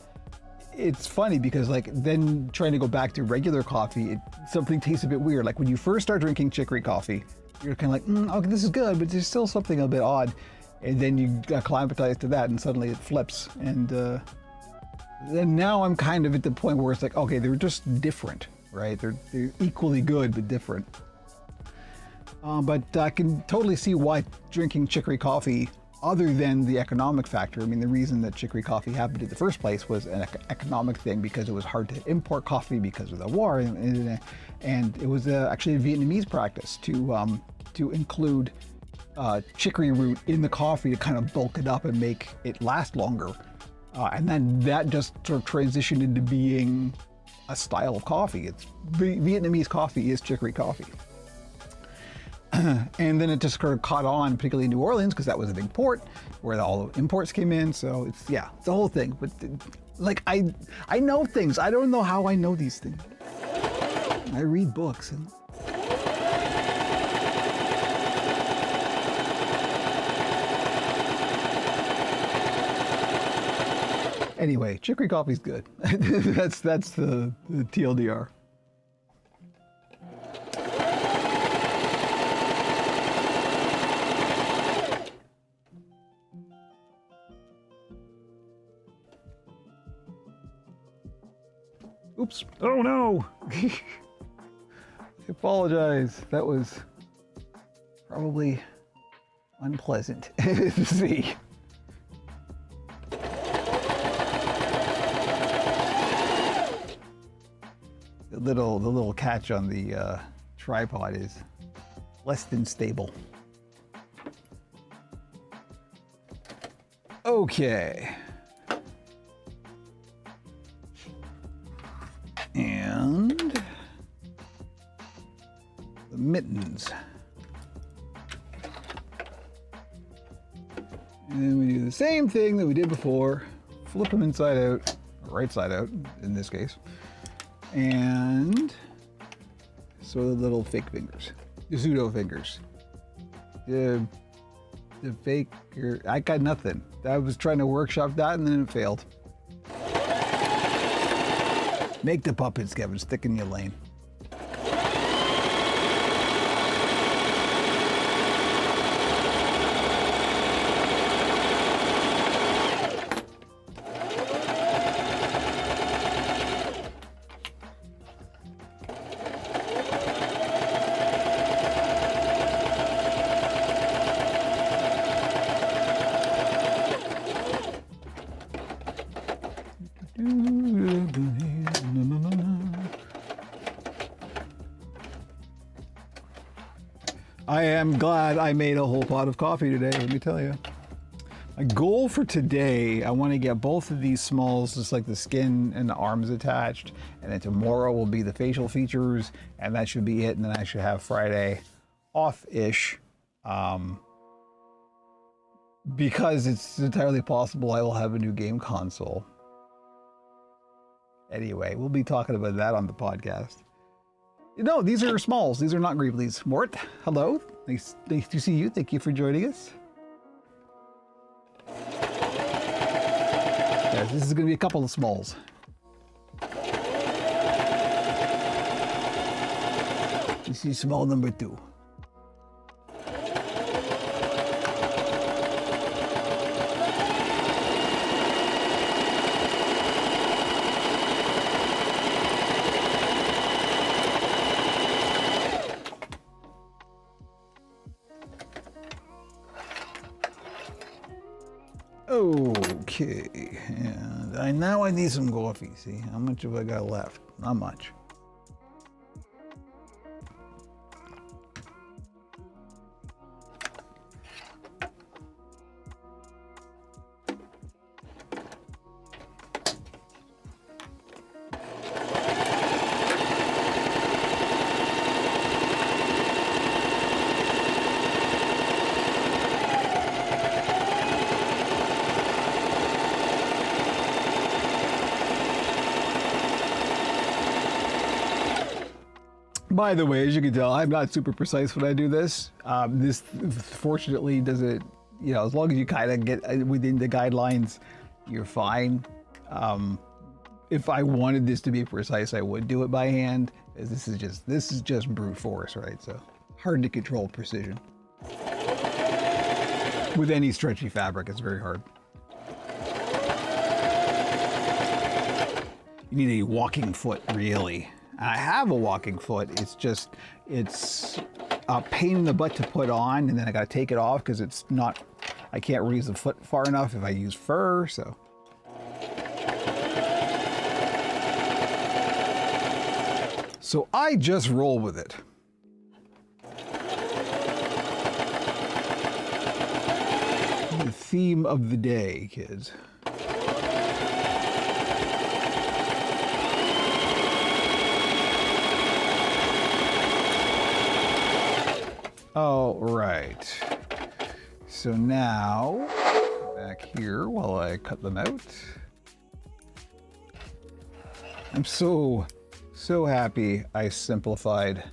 it's funny because then trying to go back to regular coffee, something tastes a bit weird. Like when you first start drinking chicory coffee, you're kind of like, okay, this is good, but there's still something a bit odd. And then you acclimatize to that and suddenly it flips. And then now I'm kind of at the point where it's like, okay, they're just different, right? They're equally good, but different. But I can totally see why drinking chicory coffee, other than the economic factor, the reason that chicory coffee happened in the first place was an economic thing, because it was hard to import coffee because of the war, and it was actually a Vietnamese practice to include chicory root in the coffee to kind of bulk it up and make it last longer. And then that just sort of transitioned into being a style of coffee. It's Vietnamese coffee is chicory coffee. And then it just sort of caught on, particularly in New Orleans, because that was a big port where all the imports came in. So it's the whole thing. But like I know things. I don't know how I know these things. I read books. Anyway, chicory coffee's good. that's the TLDR. Oops. Oh no. I apologize. That was probably unpleasant to see. The little catch on the tripod is less than stable. Okay. And the mittens. And then we do the same thing that we did before. Flip them inside out, or right side out in this case. And so the little fake fingers, the pseudo fingers. The fake, I got nothing. I was trying to workshop that and then it failed. Make the puppets, Kevin, stick in your lane. I am glad I made a whole pot of coffee today, let me tell you. My goal for today, I want to get both of these smalls, just like the skin and the arms attached, and then tomorrow will be the facial features, and that should be it, and then I should have Friday off-ish, because it's entirely possible I will have a new game console. Anyway, we'll be talking about that on the podcast. No, these are smalls. These are not Greeblies. Mort, hello. Nice to see you. Thank you for joining us. Yes, this is going to be a couple of smalls. This is small number 2. Okay, and now I need some coffee. See, how much have I got left? Not much. By the way, as you can tell, I'm not super precise when I do this. This fortunately doesn't, as long as you kind of get within the guidelines, you're fine. If I wanted this to be precise, I would do it by hand, as this is just brute force, right? So hard to control precision. With any stretchy fabric, it's very hard. You need a walking foot, really. I have a walking foot. It's a pain in the butt to put on, and then I got to take it off because I can't raise the foot far enough if I use fur, so. So I just roll with it. theme of the day, kids. All right. So now, back here while I cut them out. I'm so happy I simplified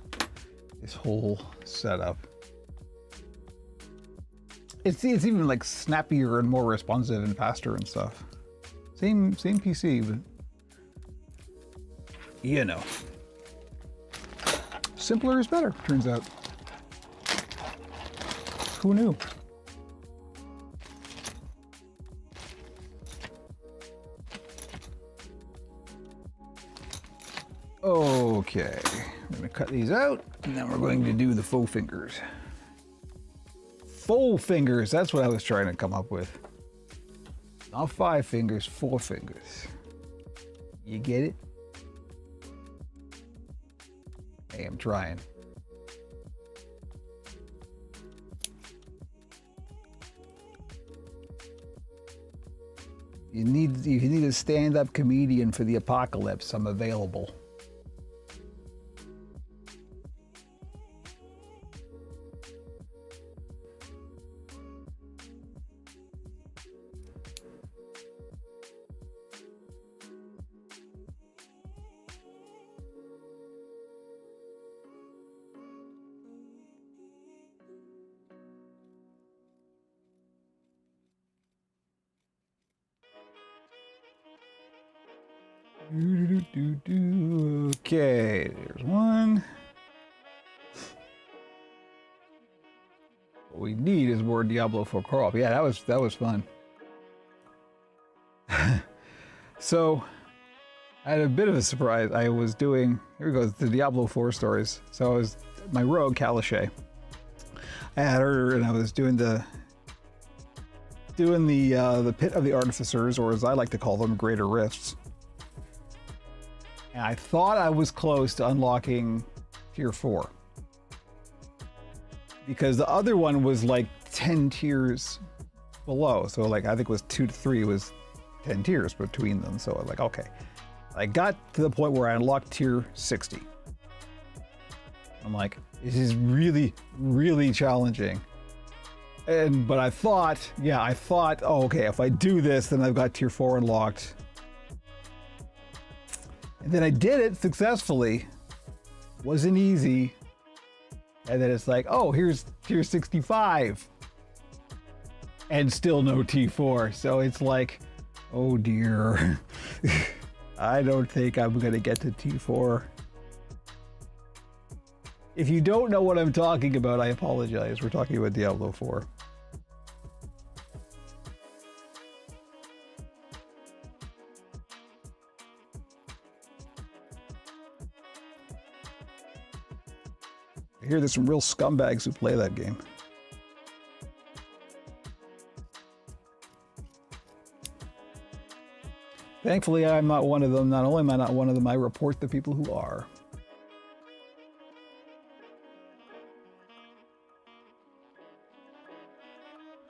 this whole setup. It's even like snappier and more responsive and faster and stuff. Same PC, but you know, simpler is better, turns out. Who knew? Okay, we're gonna cut these out, and then we're going to do the faux fingers. Faux fingers, that's what I was trying to come up with. Not 5 fingers, 4 fingers. You get it? Hey, I'm trying. If you need a stand-up comedian for the apocalypse, I'm available. Okay, there's one. What we need is more Diablo 4 co-op. Yeah, that was fun. So, I had a bit of a surprise. I was doing, here we go, the Diablo 4 stories. So I was, my rogue, Kalashay. I had her and I was doing the Pit of the Artificers, or as I like to call them, Greater Rifts. And I thought I was close to unlocking tier 4. Because the other one was like 10 tiers below. So like, I think it was 2 to 3 was 10 tiers between them. So I was like, okay. I got to the point where I unlocked tier 60. I'm like, this is really, really challenging. But I thought, oh, okay, if I do this, then I've got tier 4 unlocked. And then I did it successfully. Wasn't easy. And then it's like, oh, here's tier 65. And still no T4. So it's like, oh dear. I don't think I'm gonna get to T4. If you don't know what I'm talking about, I apologize. We're talking about Diablo 4. I hear there's some real scumbags who play that game. Thankfully, I'm not one of them. Not only am I not one of them, I report the people who are.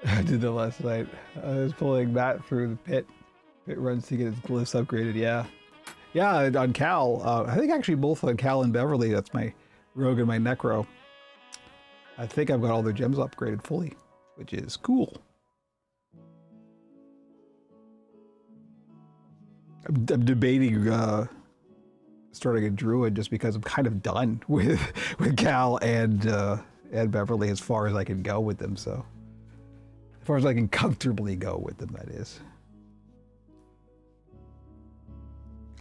I did that last night. I was pulling Matt through the pit runs to get his glyphs upgraded, yeah. Yeah, on Cal. I think actually both on Cal and Beverly, that's my Rogue and my Necro. I think I've got all their gems upgraded fully, which is cool. I'm debating starting a druid just because I'm kind of done with Cal and Beverly as far as I can go with them. So as far as I can comfortably go with them, that is.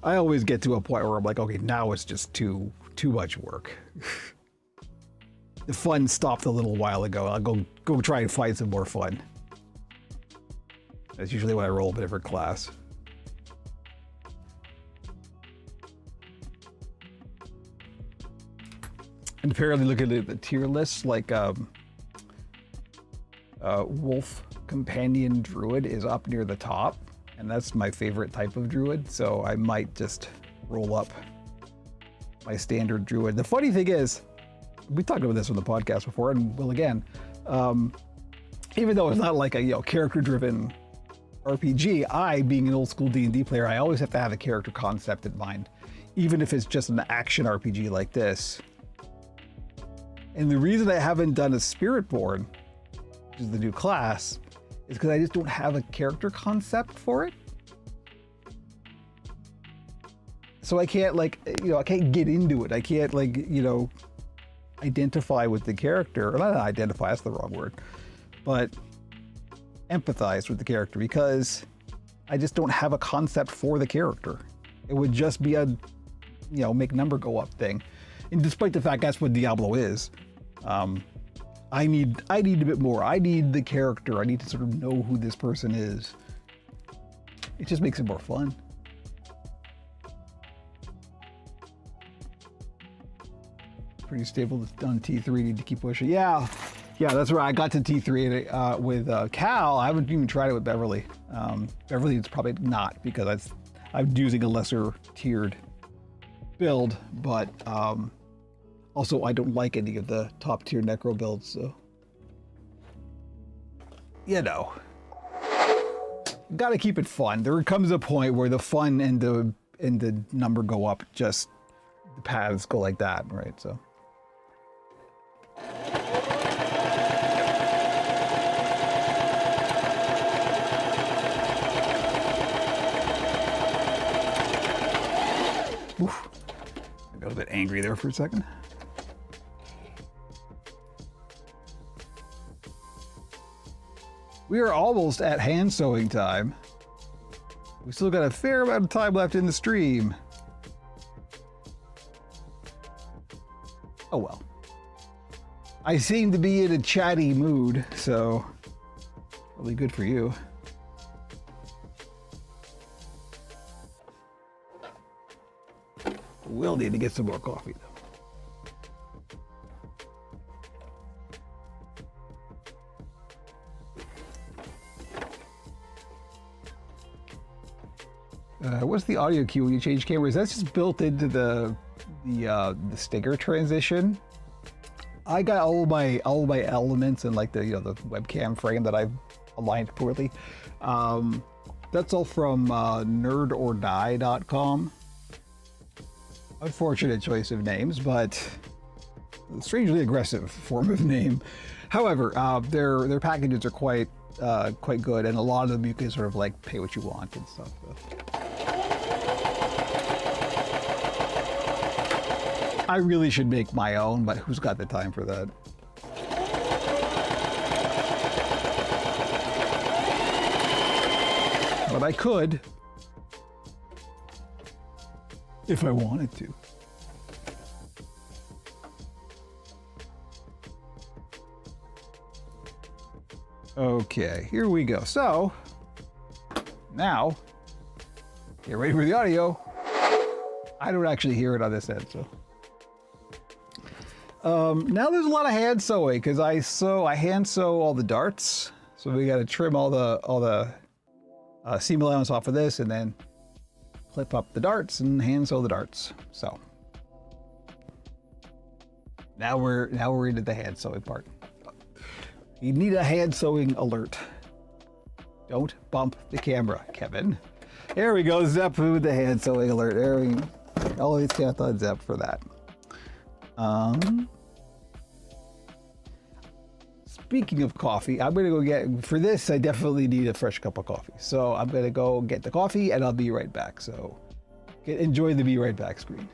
I always get to a point where I'm like, okay, now it's just too much work. The fun stopped a little while ago. I'll go try and find some more fun. That's usually when I roll a different class. And apparently, look at the tier lists, like Wolf Companion Druid is up near the top, and that's my favorite type of Druid, so I might just roll up my standard Druid. The funny thing is, we talked about this on the podcast before, and will again, even though it's not like a character-driven RPG, I, being an old school D&D player, I always have to have a character concept in mind, even if it's just an action RPG like this. And the reason I haven't done a Spiritborn, which is the new class, is because I just don't have a character concept for it. So I can't I can't get into it. I can't identify with the character. Or not identify, that's the wrong word. But empathize with the character because I just don't have a concept for the character. It would just be a, make number go up thing. And despite the fact that's what Diablo is, I need a bit more. I need the character. I need to sort of know who this person is. It just makes it more fun. Pretty stable on T3. Need to keep pushing. Yeah, that's right. I got to T3 with Cal. I haven't even tried it with Beverly. Beverly, it's probably not because I'm using a lesser tiered build, but also I don't like any of the top tier Necro builds, so got to keep it fun. There comes a point where the fun and the number go up. Just the paths go like that, right? So. Oof. I got a bit angry there for a second. We are almost at hand sewing time. We still got a fair amount of time left in the stream. Oh well. I seem to be in a chatty mood, so probably good for you. We'll need to get some more coffee, though. What's the audio cue when you change cameras? That's just built into the stinger transition. I got all my elements and like the webcam frame that I've aligned poorly. That's all from nerdordie.com. Unfortunate choice of names, but a strangely aggressive form of name. However, their packages are quite good, and a lot of them you can sort of like pay what you want and stuff. So. I really should make my own, but who's got the time for that? But I could, if I wanted to. Okay, here we go. So, now, get ready for the audio. I don't actually hear it on this end, so. Now there's a lot of hand sewing because I hand sew all the darts. So we got to trim all the seam allowance off of this and then clip up the darts and hand sew the darts. So now we're into the hand sewing part. You need a hand sewing alert. Don't bump the camera, Kevin. There we go, Zep with the hand sewing alert. There we go. Always count on Zep for that. Speaking of coffee, I'm gonna go get, for this I definitely need a fresh cup of coffee. So I'm gonna go get the coffee and I'll be right back. So enjoy the be right back screen.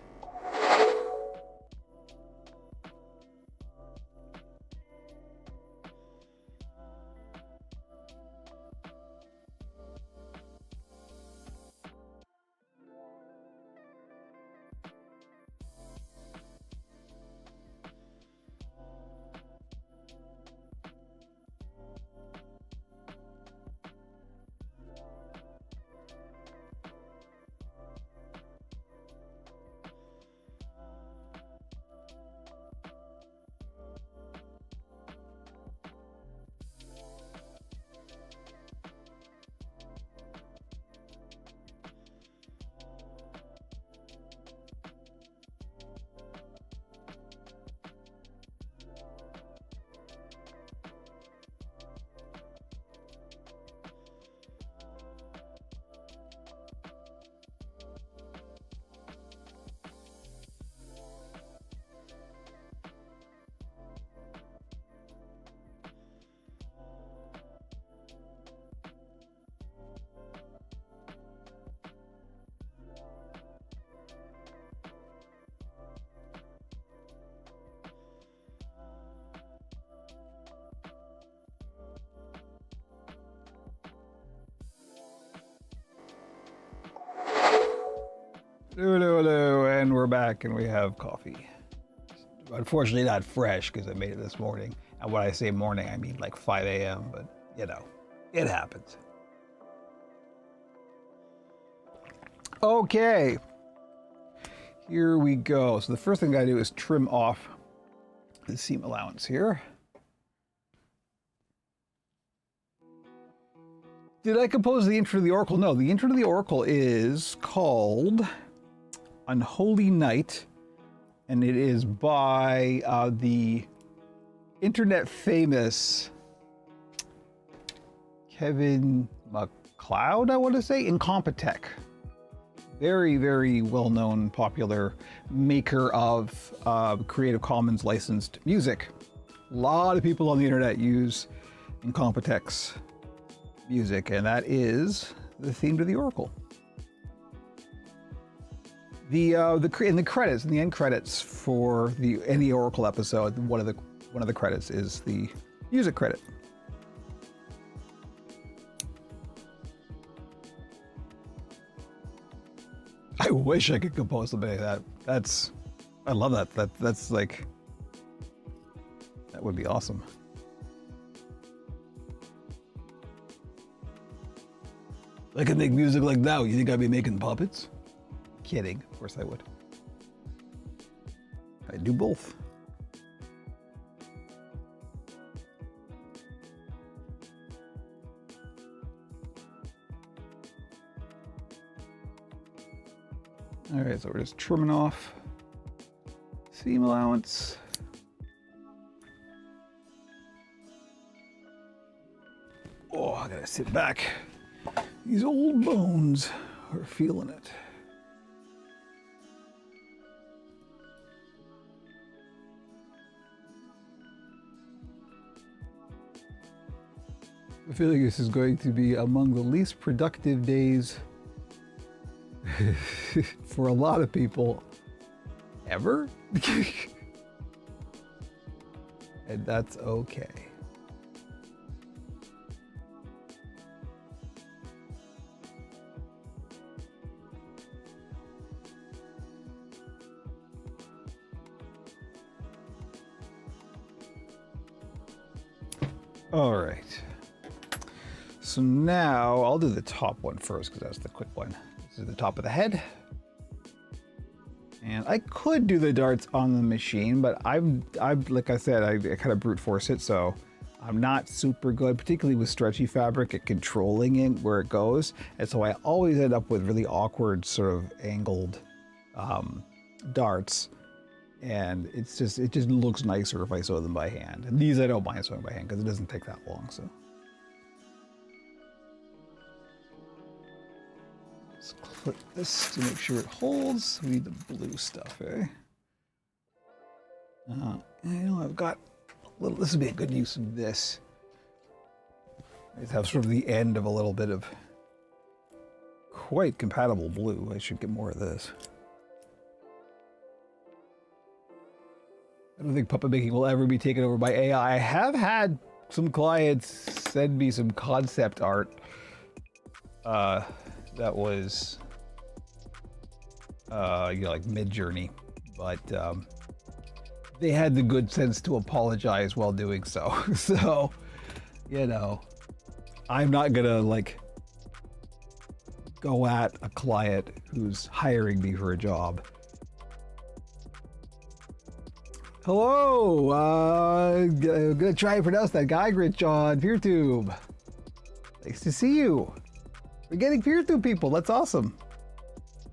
Hello, and we're back and we have coffee. Unfortunately not fresh because I made it this morning. And when I say morning, I mean like 5 a.m., but you know, it happens. Okay, here we go. So the first thing I gotta do is trim off the seam allowance here. Did I compose the intro to the Oracle? No, the intro to the Oracle is called Unholy Night, and it is by the internet famous Kevin MacLeod, I want to say, Incompetech. Very, very well-known, popular maker of Creative Commons licensed music. A lot of people on the internet use Incompetech's music, and that is the theme to the Oracle. In the end credits for any Oracle episode, one of the credits is the music credit. I wish I could compose something like that. I love that. That's like, that would be awesome. I could make music like that. You think I'd be making puppets? Kidding. Of course I would. I'd do both. All right, so we're just trimming off seam allowance. Oh, I gotta sit back. These old bones are feeling it. I feel like this is going to be among the least productive days for a lot of people ever. And that's okay. All right. So now I'll do the top one first because that's the quick one. This is the top of the head. And I could do the darts on the machine, but I've like I said, I kind of brute force it, so I'm not super good, particularly with stretchy fabric, at controlling it where it goes. And so I always end up with really awkward sort of angled darts. And it just looks nicer if I sew them by hand. And these I don't mind sewing by hand because it doesn't take that long, so. Let's clip this to make sure it holds. We need the blue stuff, eh? You know, I've got a little, this would be a good use of this. I just have sort of the end of a little bit of quite compatible blue. I should get more of this. I don't think puppet making will ever be taken over by AI. I have had some clients send me some concept art that was, you know, like Midjourney, but they had the good sense to apologize while doing so. So, you know, I'm not gonna like go at a client who's hiring me for a job. Hello, I'm gonna try and pronounce that guy, Rich, on PeerTube. Nice to see you. We're getting PeerTube people, that's awesome.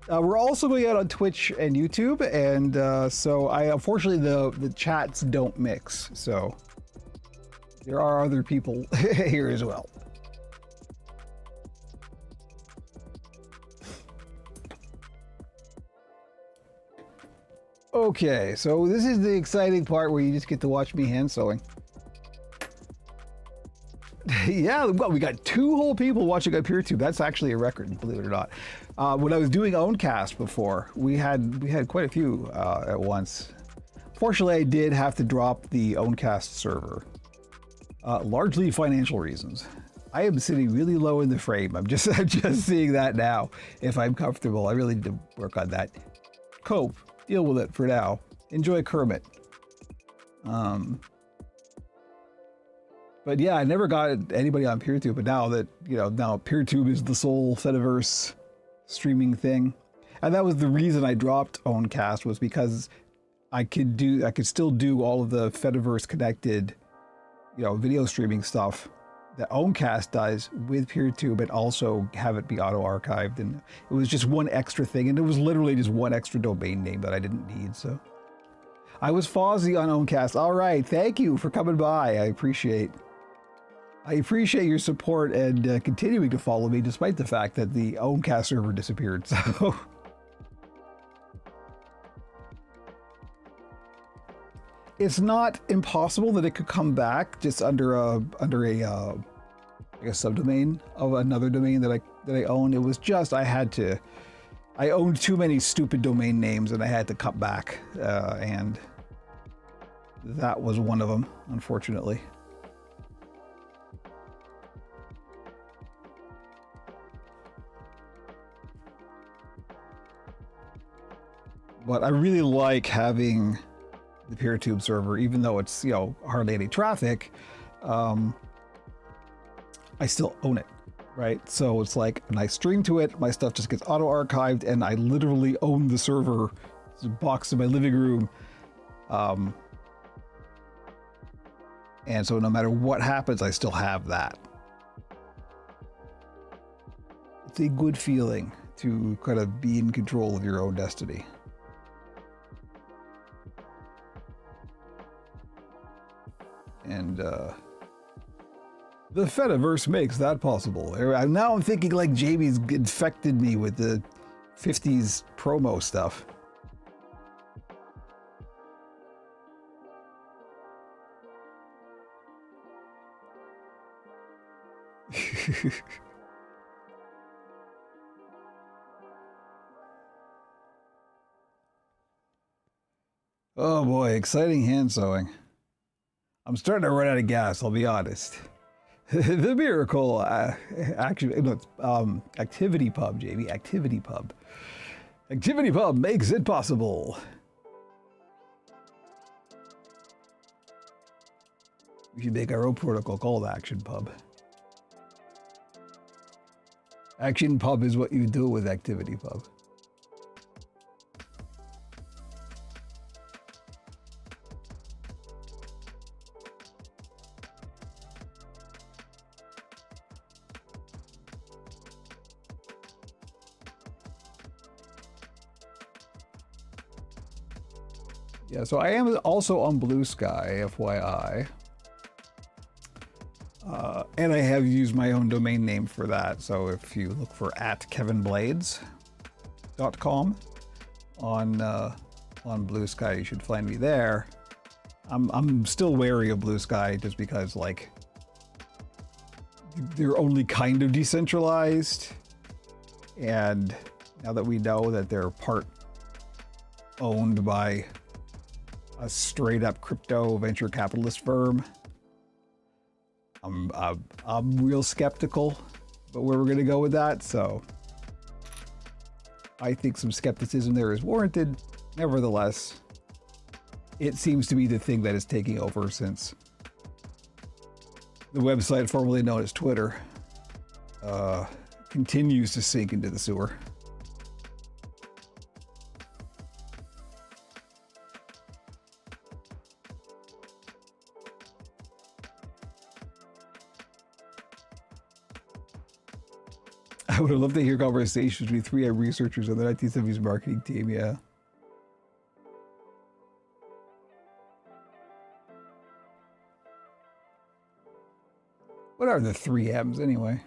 We're also going out on Twitch and YouTube, and so unfortunately the chats don't mix, so there are other people here as well. Okay, so this is the exciting part where you just get to watch me hand sewing. Yeah, well, we got 2 whole people watching on PeerTube. That's actually a record, believe it or not. When I was doing Owncast before, we had quite a few at once. Fortunately, I did have to drop the Owncast server, largely financial reasons. I am sitting really low in the frame. I'm just seeing that now. If I'm comfortable, I really need to work on that. Cope, deal with it for now. Enjoy Kermit. But yeah, I never got anybody on PeerTube, but now that, now PeerTube is the sole Fediverse streaming thing. And that was the reason I dropped Owncast, was because I could still do all of the Fediverse connected, video streaming stuff that Owncast does with PeerTube, and also have it be auto-archived. And it was just one extra thing, and it was literally just one extra domain name that I didn't need, so. I was Fozzie on Owncast. All right, thank you for coming by. I appreciate your support and continuing to follow me despite the fact that the Owncast server disappeared, so. It's not impossible that it could come back just under a subdomain of another domain that I own. It was just I owned too many stupid domain names and I had to cut back, and that was one of them, unfortunately. But I really like having the PeerTube server, even though it's, hardly any traffic. I still own it, right? So it's like, and I stream to it, my stuff just gets auto-archived, and I literally own the server. It's a box in my living room. And so no matter what happens, I still have that. It's a good feeling to kind of be in control of your own destiny. And the Fediverse makes that possible. Now I'm thinking like Jamie's infected me with the 50s promo stuff. Oh boy, exciting hand sewing. I'm starting to run out of gas, I'll be honest. The miracle, Activity Pub, Jamie, Activity Pub. Activity Pub makes it possible. We should make our own protocol called Action Pub. Action Pub is what you do with Activity Pub. Yeah, so I am also on Blue Sky, FYI. And I have used my own domain name for that. So if you look for @kevinblades.com on Blue Sky, you should find me there. I'm still wary of Blue Sky just because, like, they're only kind of decentralized. And now that we know that they're part owned by a straight up crypto venture capitalist firm, I'm real skeptical about where we're going to go with that. So I think some skepticism there is warranted. Nevertheless, it seems to be the thing that is taking over since the website formerly known as Twitter continues to sink into the sewer. I would have loved to hear conversations between 3M researchers on the 1970s marketing team, yeah. What are the 3Ms anyway?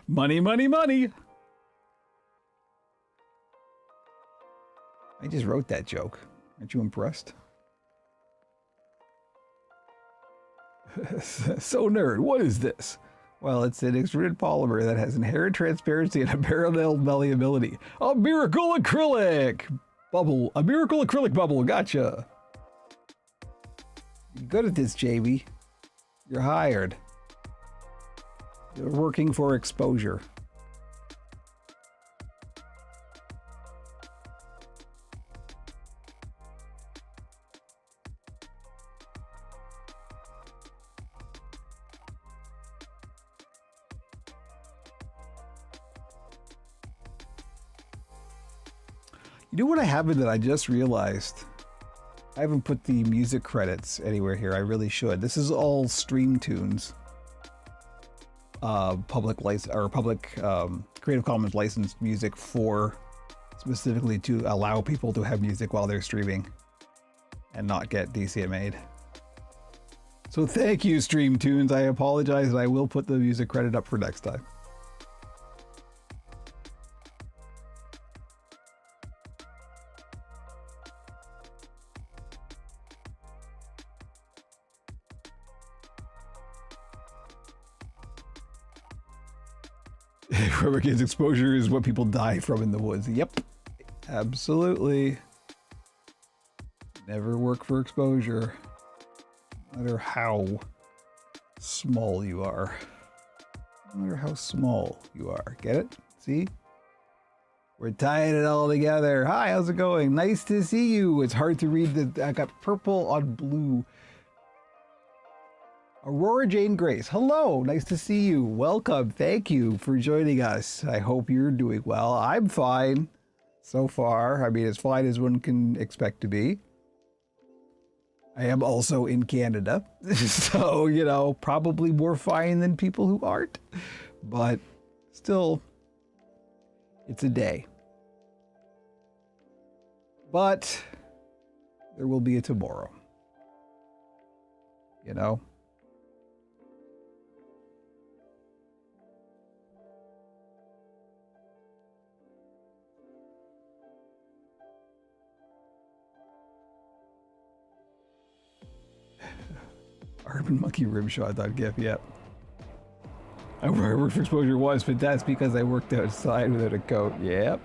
Money, money, money! I just wrote that joke. Aren't you impressed? So nerd, what is this? Well, it's an extruded polymer that has inherent transparency and unparalleled malleability. A miracle acrylic bubble. A miracle acrylic bubble. Gotcha. You're good at this, Jamie. You're hired. You're working for exposure. You know what I haven't that I just realized? I haven't put the music credits anywhere here. I really should. This is all Stream Tunes. Public license or public Creative Commons licensed music for specifically to allow people to have music while they're streaming and not get DCMA'd. So thank you, Stream Tunes. I apologize, and I will put the music credit up for next time. Whoever gets exposure is what people die from in the woods. Yep, absolutely. Never work for exposure, no matter how small you are. No matter how small you are. Get it? See? We're tying it all together. Hi, how's it going? Nice to see you. It's hard to read the. I got purple on blue. Aurora Jane Grace, hello, nice to see you. Welcome, thank you for joining us. I hope you're doing well. I'm fine so far. I mean, as fine as one can expect to be. I am also in Canada, so, you know, probably more fine than people who aren't. But still, it's a day. But there will be a tomorrow. You know? Urban Monkey Rimshot.gif, yep. I worked for exposure once, but that's because I worked outside without a coat. Yep.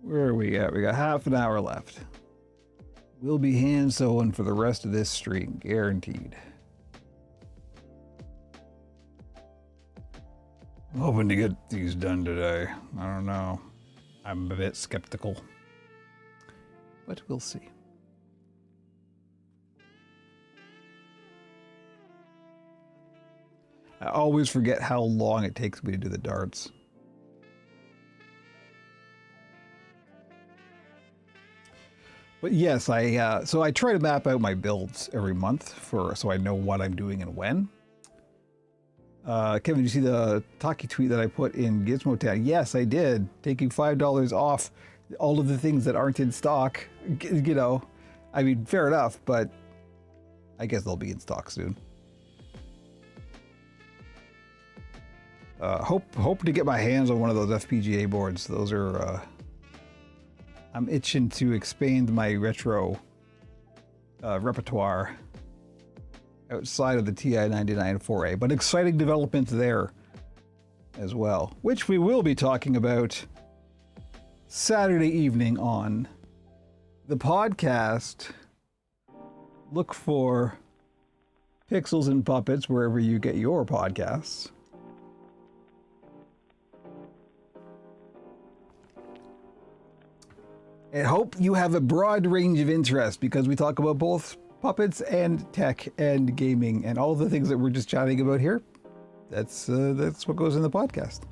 Where are we at? We got half an hour left. We'll be hand sewing for the rest of this stream, guaranteed. I'm hoping to get these done today. I don't know. I'm a bit skeptical. But we'll see. I always forget how long it takes me to do the darts. But yes, so I try to map out my builds every month so I know what I'm doing and when. Kevin, did you see the Taki tweet that I put in Gizmo Town? Yes, I did. Taking $5 off all of the things that aren't in stock. You know, I mean, fair enough, but I guess they'll be in stock soon. Hope to get my hands on one of those FPGA boards. Those are, I'm itching to expand my retro repertoire outside of the TI-99 4A, but exciting developments there as well, which we will be talking about Saturday evening on the podcast. Look for Pixels and Puppets wherever you get your podcasts. And hope you have a broad range of interest because we talk about both puppets and tech and gaming and all the things that we're just chatting about here. That's what goes in the podcast.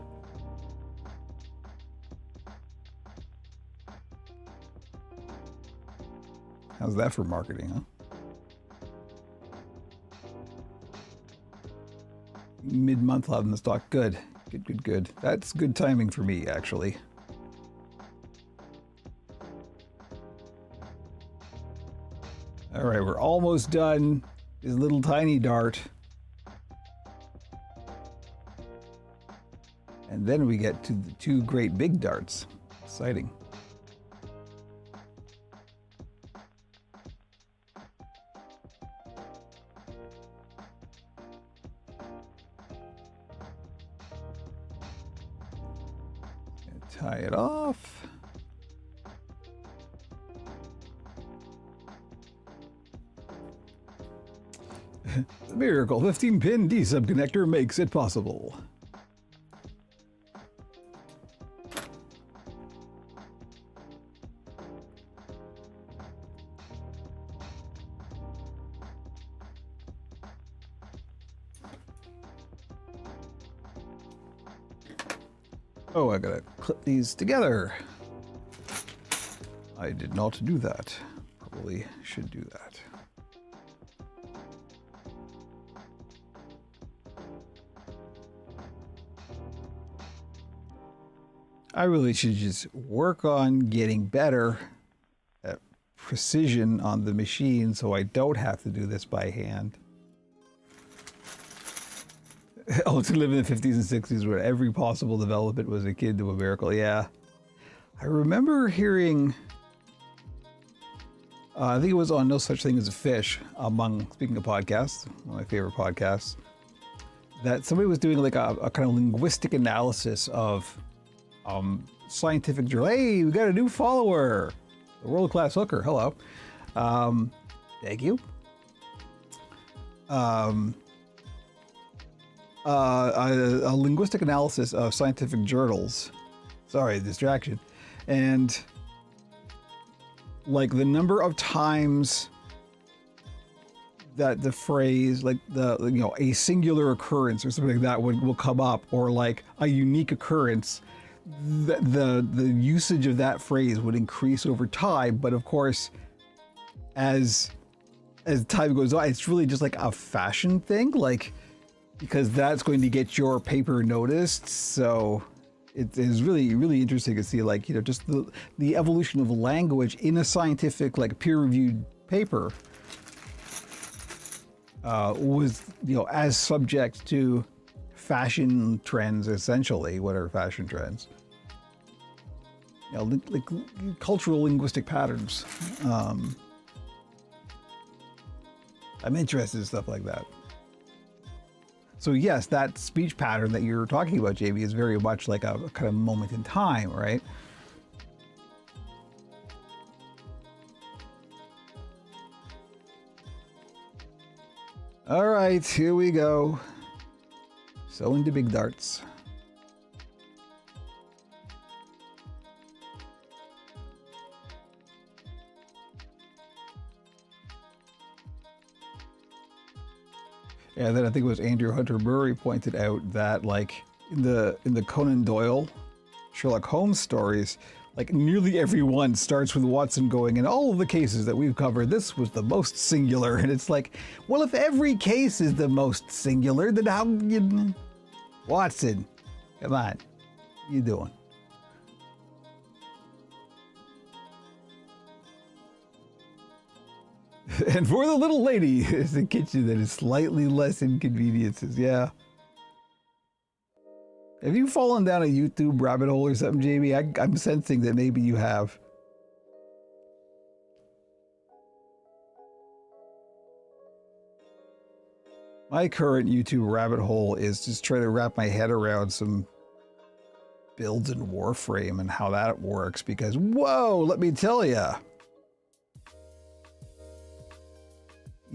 How's that for marketing, huh? Mid-month love in the stock. Good. Good. That's good timing for me, actually. All right, we're almost done. This little tiny dart. And then we get to the two great big darts. Exciting. Tie it off. The Miracle 15-pin D-sub connector makes it possible. Oh, I gotta clip these together. I did not do that. Probably should do that. I really should just work on getting better at precision on the machine so I don't have to do this by hand. Oh, to live in the 50s and 60s where every possible development was akin to a miracle. Yeah. I remember hearing, I think it was on No Such Thing as a Fish, speaking of podcasts, one of my favorite podcasts, that somebody was doing like a kind of linguistic analysis of scientific journal. Hey, we got a new follower, the world-class hooker. Hello. Thank you. A linguistic analysis of scientific journals. Sorry, distraction. And like the number of times that the phrase, like a singular occurrence or something like that will come up, or like a unique occurrence, the usage of that phrase would increase over time. But of course, as time goes on, it's really just like a fashion thing, like, because that's going to get your paper noticed. So it is really, really interesting to see, like, just the evolution of language in a scientific, like, peer-reviewed paper was, as subject to fashion trends, essentially. What are fashion trends? Like cultural linguistic patterns. I'm interested in stuff like that. So yes, that speech pattern that you're talking about, JB, is very much like a kind of moment in time, right? All right, here we go. So into big darts. Yeah, then I think it was Andrew Hunter Murray pointed out that, like, in the Conan Doyle Sherlock Holmes stories, like, nearly every one starts with Watson going, in all of the cases that we've covered, this was the most singular. And it's like, well, if every case is the most singular, then how you... Watson, come on, what you doing? And for the little lady, it's a kitchen that is slightly less inconveniences. Yeah. Have you fallen down a YouTube rabbit hole or something, Jamie? I'm sensing that maybe you have. My current YouTube rabbit hole is just trying to wrap my head around some builds in Warframe and how that works, because, whoa, let me tell ya.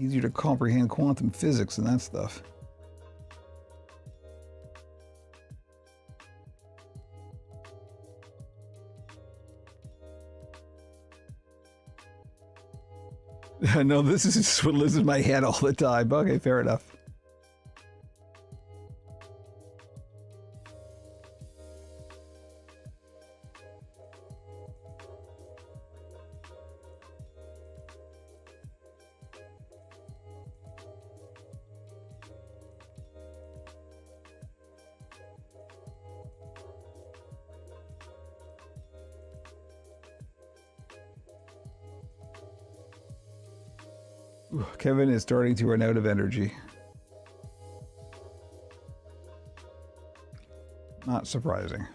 Easier to comprehend quantum physics and that stuff. No, this is just what lives in my head all the time. Okay, fair enough. Kevin is starting to run out of energy. Not surprising.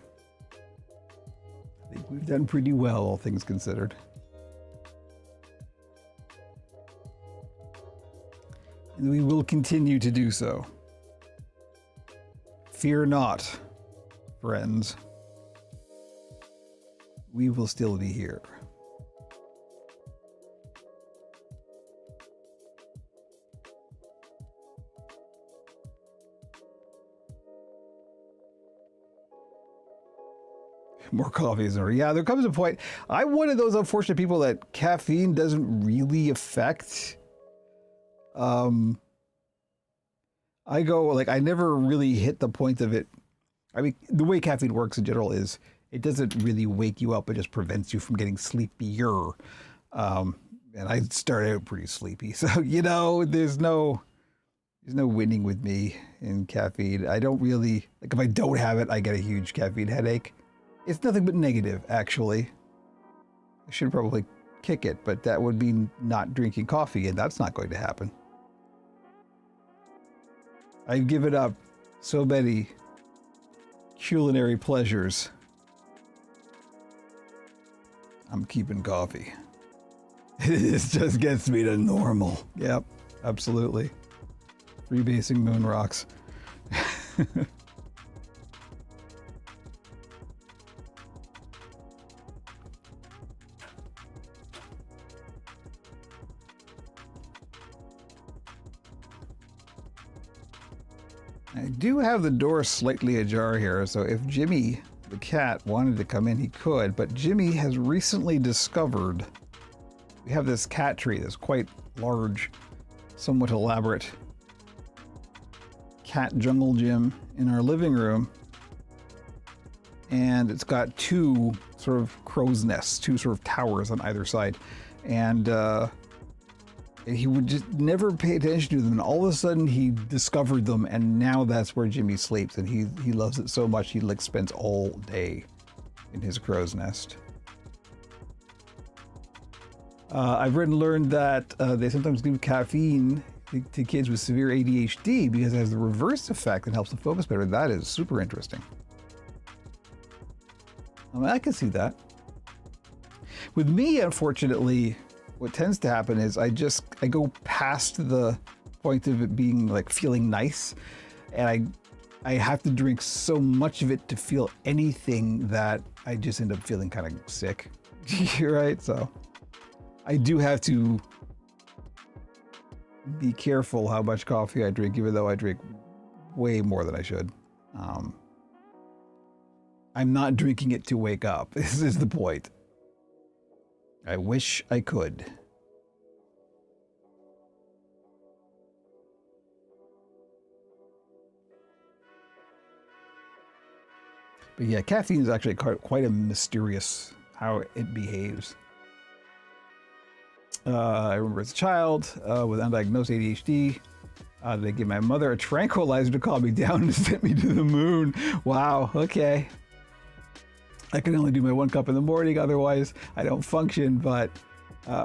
I think we've done pretty well, all things considered. And we will continue to do so. Fear not, friends. We will still be here. More coffee is yeah, there comes a point. I'm one of those unfortunate people that caffeine doesn't really affect. I go like I never really hit the point of it. I mean, the way caffeine works in general is it doesn't really wake you up. It just prevents you from getting sleepier. And I start out pretty sleepy, so you know, there's no winning with me in caffeine. I don't really like if I don't have it, I get a huge caffeine headache. It's nothing but negative, actually. I should probably kick it, but that would be not drinking coffee, and that's not going to happen. I've given up so many culinary pleasures. I'm keeping coffee. This just gets me to normal. Yep, absolutely. Freebasing moon rocks. I do have the door slightly ajar here, so if Jimmy, the cat, wanted to come in, he could, but Jimmy has recently discovered we have this cat tree, this quite large, somewhat elaborate cat jungle gym in our living room, and it's got two sort of crow's nests, two sort of towers on either side, and he would just never pay attention to them, and all of a sudden he discovered them, and now that's where Jimmy sleeps, and he loves it so much he like spends all day in his crow's nest. I've read and learned that they sometimes give caffeine to kids with severe ADHD because it has the reverse effect and helps them focus better. That is super interesting. I mean, I can see that. With me, unfortunately, what tends to happen is I go past the point of it being like feeling nice, and I have to drink so much of it to feel anything that I just end up feeling kind of sick. Right? So I do have to be careful how much coffee I drink, even though I drink way more than I should. I'm not drinking it to wake up. This is the point. I wish I could. But yeah, caffeine is actually quite a mysterious how it behaves. I remember as a child with undiagnosed ADHD, they gave my mother a tranquilizer to calm me down and sent me to the moon. Wow, okay. I can only do my 1 cup in the morning, otherwise I don't function, but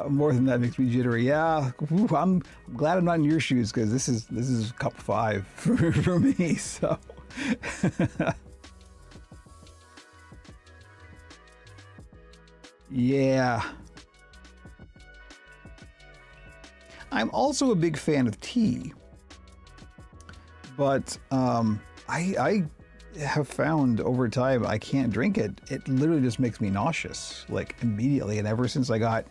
more than that makes me jittery. Yeah, I'm glad I'm not in your shoes, because this is cup 5 for me, so. Yeah. I'm also a big fan of tea, but I have found over time I can't drink it. It literally just makes me nauseous, like immediately. And ever since I got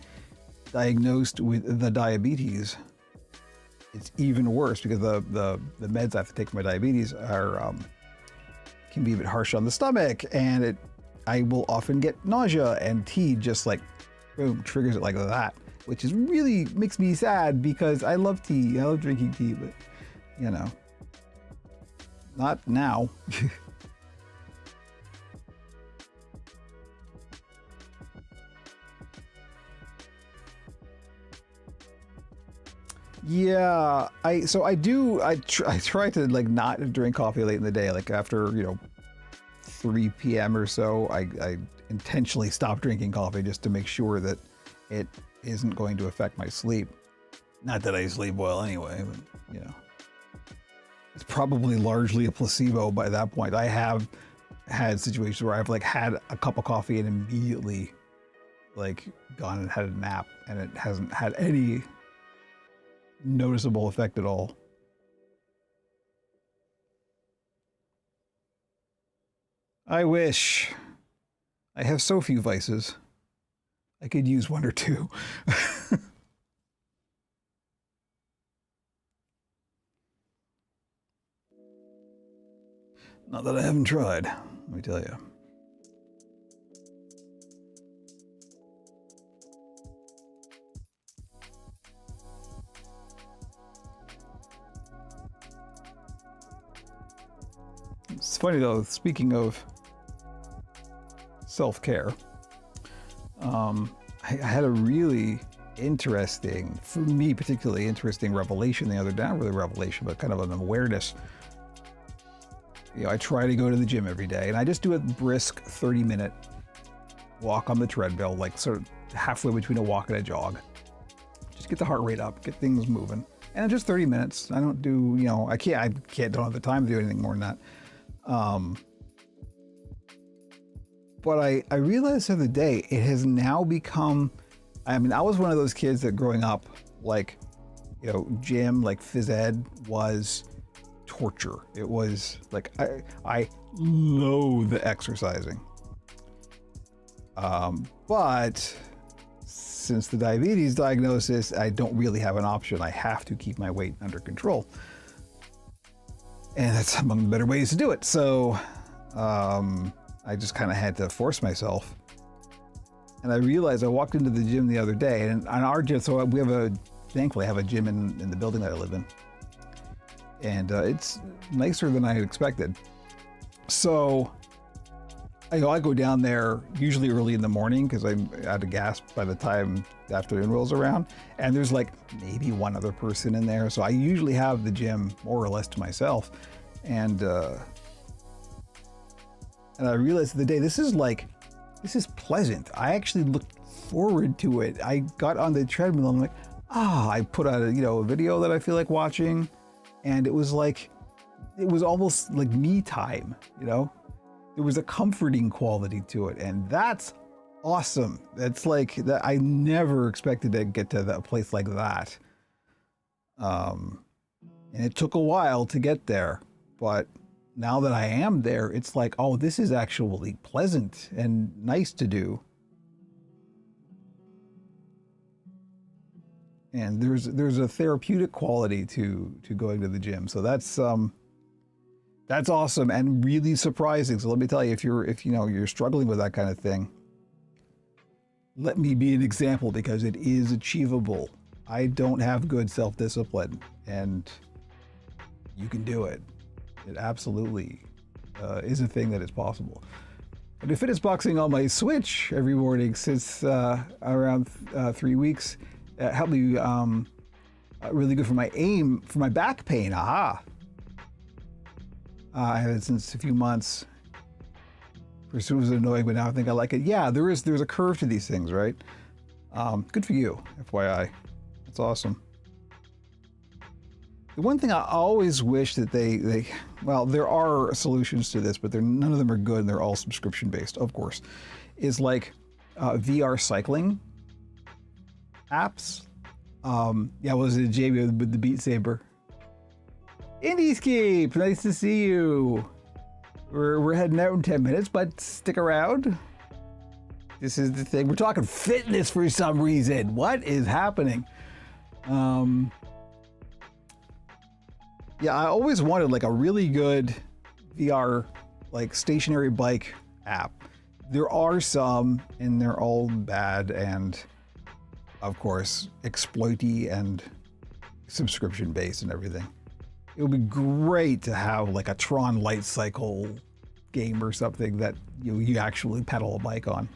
diagnosed with the diabetes, it's even worse because the meds I have to take for my diabetes are can be a bit harsh on the stomach, and I will often get nausea, and tea just like boom triggers it like that, which is really makes me sad because I love tea. I love drinking tea, but you know, not now. Yeah, I try to like not drink coffee late in the day, like after 3 p.m. or so. I intentionally stop drinking coffee just to make sure that it isn't going to affect my sleep. Not that I sleep well anyway, but it's probably largely a placebo by that point. I have had situations where I've like had a cup of coffee and immediately like gone and had a nap, and it hasn't had any noticeable effect at all. I wish. I have so few vices. I could use one or two. Not that I haven't tried, let me tell you. It's funny though, speaking of self-care, I had a really interesting, for me particularly interesting revelation the other day. Not really a revelation, but kind of an awareness. You know, I try to go to the gym every day, and I just do a brisk 30-minute walk on the treadmill, like sort of halfway between a walk and a jog. Just get the heart rate up, get things moving. And just 30 minutes. I don't do, you know, I don't have the time to do anything more than that. But I realized the other day, it has now become, I mean, I was one of those kids that growing up, like, you know, gym, like phys ed was torture. It was like, I loathe exercising. But since the diabetes diagnosis, I don't really have an option. I have to keep my weight under control. And that's among the better ways to do it. So I just kind of had to force myself. And I realized I walked into the gym the other day, and on our gym, so we have thankfully I have a gym in the building that I live in. And it's nicer than I had expected. So I go down there usually early in the morning because I'm out of gas by the time the afternoon rolls around. And there's like maybe one other person in there. So I usually have the gym more or less to myself. And I realized the day, this is pleasant. I actually looked forward to it. I got on the treadmill and I'm like, I put out a video that I feel like watching. And it was almost like me time, you know? There was a comforting quality to it, and that's awesome. That's like that. I never expected to get to that place like that. And it took a while to get there, but now that I am there, it's like, oh, this is actually pleasant and nice to do. And there's a therapeutic quality to going to the gym. So that's awesome and really surprising. So let me tell you, if you're struggling with that kind of thing, let me be an example, because it is achievable. I don't have good self-discipline, and you can do it. It absolutely is a thing that is possible. I've been fitness boxing on my Switch every morning since around 3 weeks. It helped me really good for my back pain. Aha. I have it since a few months. First it was annoying, but now I think I like it. Yeah, there's a curve to these things, right? Good for you, FYI. That's awesome. The one thing I always wish that well, there are solutions to this, but none of them are good, and they're all subscription based, of course, is like VR cycling apps. Yeah, was it Jamie with the Beat Saber? Indiescape, nice to see you. We're heading out in 10 minutes, but stick around. This is the thing. We're talking fitness for some reason. What is happening? Yeah, I always wanted like a really good VR, like stationary bike app. There are some, and they're all bad and, of course, exploity and subscription based and everything. It would be great to have like a Tron Light Cycle game or something that you actually pedal a bike on.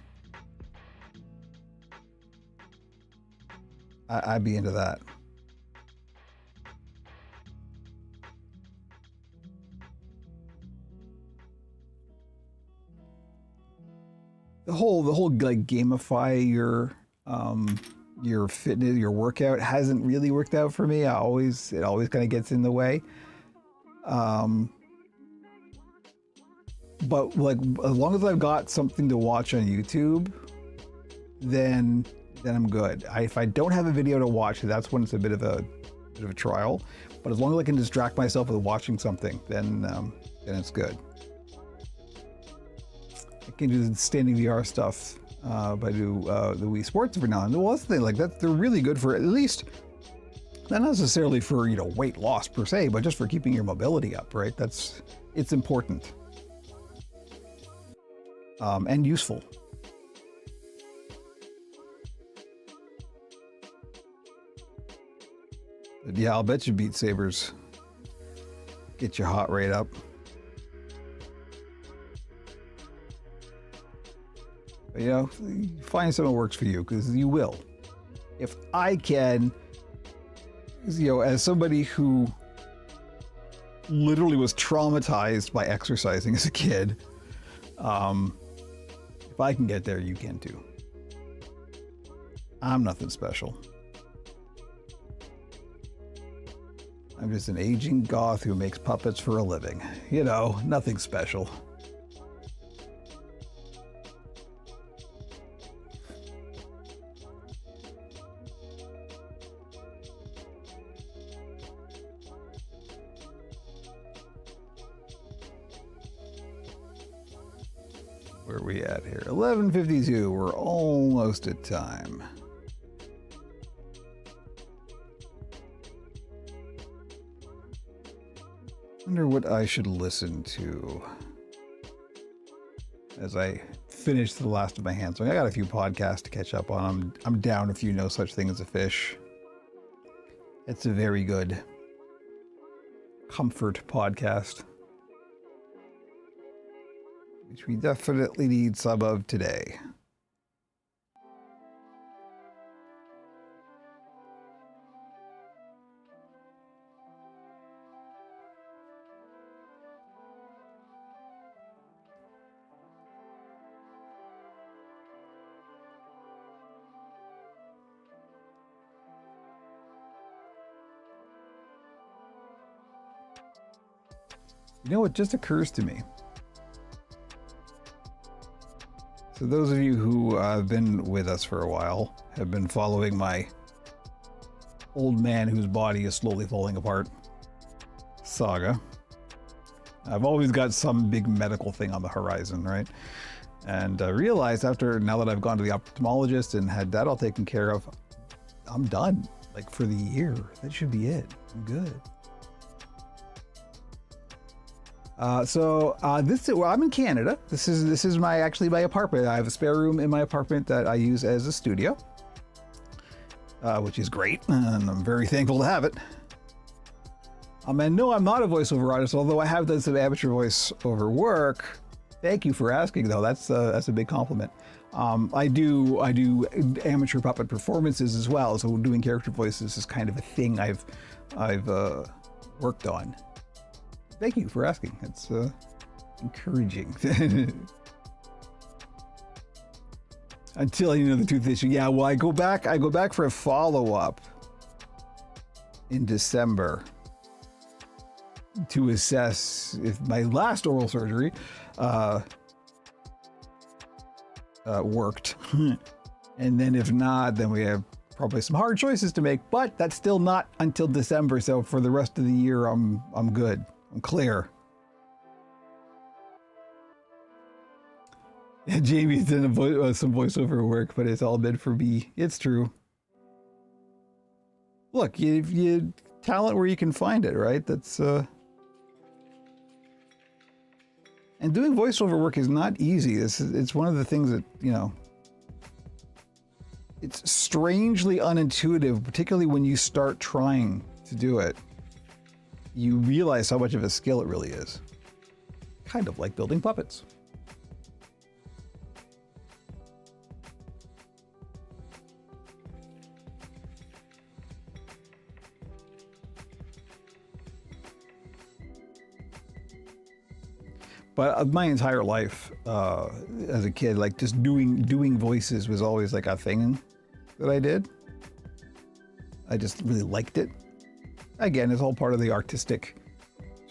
I'd be into that. The whole like gamify your fitness, your workout hasn't really worked out for me. It always kind of gets in the way. But like, as long as I've got something to watch on YouTube, then I'm good. If I don't have a video to watch, that's when it's a bit of a trial. But as long as I can distract myself with watching something, then it's good. I can do the standing VR stuff, but I do the Wii Sports every now and then. Well, that's the thing. Like they're really good for at least, not necessarily for weight loss per se, but just for keeping your mobility up, right? It's important and useful. But yeah, I'll bet you Beat Sabers get your heart rate up. But, find something that works for you, because you will. If I can, as somebody who literally was traumatized by exercising as a kid, if I can get there, you can too. I'm nothing special. I'm just an aging goth who makes puppets for a living. Nothing special. Where are we at here? 11:52. We're almost at time. Wonder what I should listen to as I finish the last of my hand. So I got a few podcasts to catch up on. I'm down if you know such thing as a fish. It's a very good comfort podcast, which we definitely need some of today. What just occurs to me. So those of you who have been with us for a while have been following my old man whose body is slowly falling apart saga. I've always got some big medical thing on the horizon, right? And I realized now that I've gone to the ophthalmologist and had that all taken care of, I'm done. Like for the year, that should be it. I'm good. I'm in Canada. This is my apartment. I have a spare room in my apartment that I use as a studio, which is great, and I'm very thankful to have it. And no, I'm not a voiceover artist, although I have done some amateur voiceover work. Thank you for asking, though. That's a big compliment. I do amateur puppet performances as well, so doing character voices is kind of a thing I've worked on. Thank you for asking. It's encouraging. Until the tooth issue. Yeah, well, I go back for a follow-up in December to assess if my last oral surgery worked. And then if not, then we have probably some hard choices to make, but that's still not until December. So for the rest of the year, I'm good. I'm clear. Yeah, Jamie's done some voiceover work, but it's all been for me. It's true. Look, you talent where you can find it, right? That's and doing voiceover work is not easy. It's one of the things that, it's strangely unintuitive, particularly when you start trying to do it. You realize how much of a skill it really is. Kind of like building puppets. But my entire life, as a kid, like just doing voices was always like a thing that I did. I just really liked it. Again, it's all part of the artistic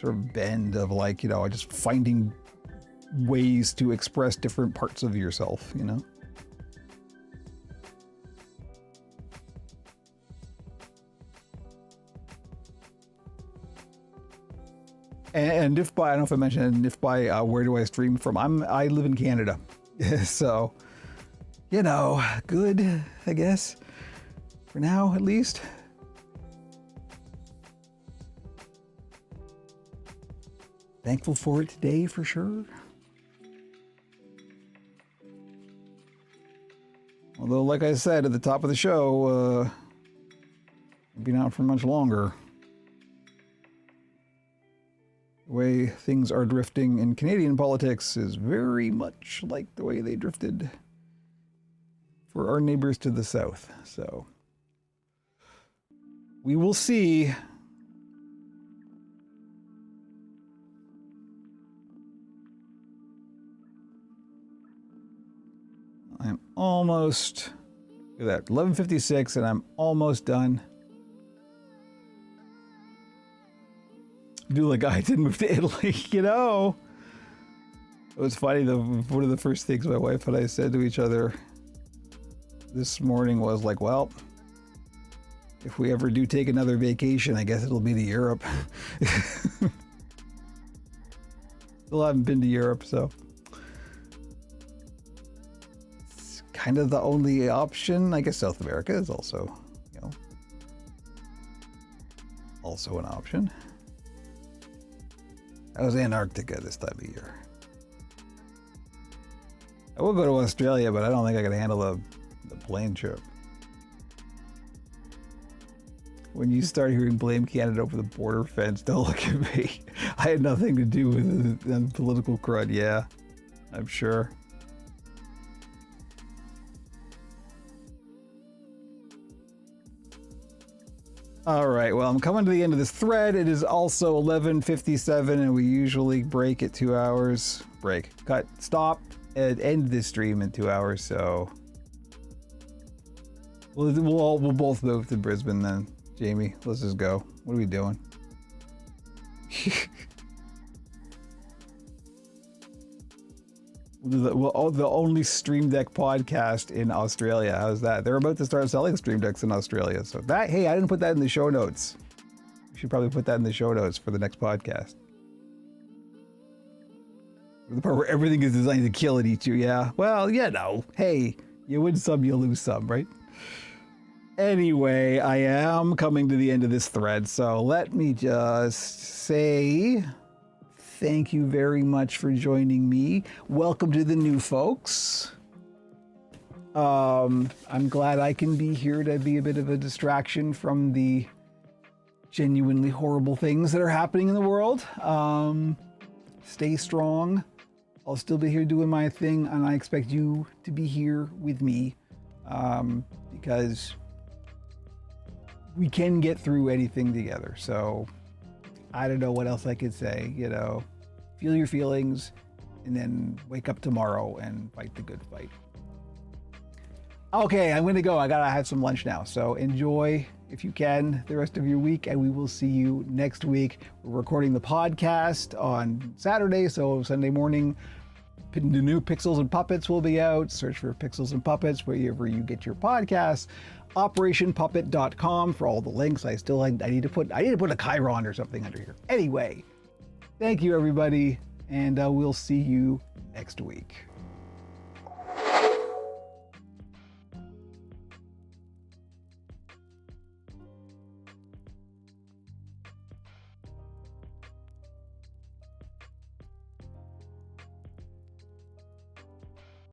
sort of bend of like, just finding ways to express different parts of yourself, you know? And if by, I don't know if I mentioned, if by where do I stream from? I live in Canada. So, you know, good, I guess. For now, at least. Thankful for it today, for sure. Although, like I said at the top of the show, I've been out for much longer. The way things are drifting in Canadian politics is very much like the way they drifted for our neighbors to the south. So we will see. I'm almost, look at that, 11:56, and I'm almost done. Do like I did move to Italy, you know. It was funny, one of the first things my wife and I said to each other this morning was like, well, if we ever do take another vacation, I guess it'll be to Europe. Still haven't been to Europe, so it's kind of the only option. I guess South America is also, you know, also an option. I was Antarctica this time of year. I will go to Australia, but I don't think I can handle the plane trip. When you start hearing blame Canada over the border fence, don't look at me. I had nothing to do with the political crud, yeah, I'm sure. All right, well, I'm coming to the end of this thread. It is also 11:57, and we usually break at 2 hours. Break, cut, stop, and end this stream in 2 hours, so we'll both move to Brisbane then. Jamie, let's just go. What are we doing? The only Stream Deck podcast in Australia. How's that? They're about to start selling Stream Decks in Australia. So that, hey, I didn't put that in the show notes. We should probably put that in the show notes for the next podcast. The part where everything is designed to kill and eat you, yeah. Well, you know, hey, you win some, you lose some, right? Anyway, I am coming to the end of this thread, so let me just say thank you very much for joining me. Welcome to the new folks. I'm glad I can be here to be a bit of a distraction from the genuinely horrible things that are happening in the world. Stay strong. I'll still be here doing my thing, and I expect you to be here with me, because we can get through anything together. So I don't know what else I could say, you know, feel your feelings and then wake up tomorrow and fight the good fight. Okay, I'm gonna go. I gotta have some lunch now. So enjoy, if you can, the rest of your week, and we will see you next week. We're recording the podcast on Saturday, so Sunday morning, the new Pixels and Puppets will be out. Search for Pixels and Puppets wherever you get your podcasts. OperationPuppet.com for all the links. I need to put a Chiron or something under here. Anyway, thank you everybody, and we'll see you next week.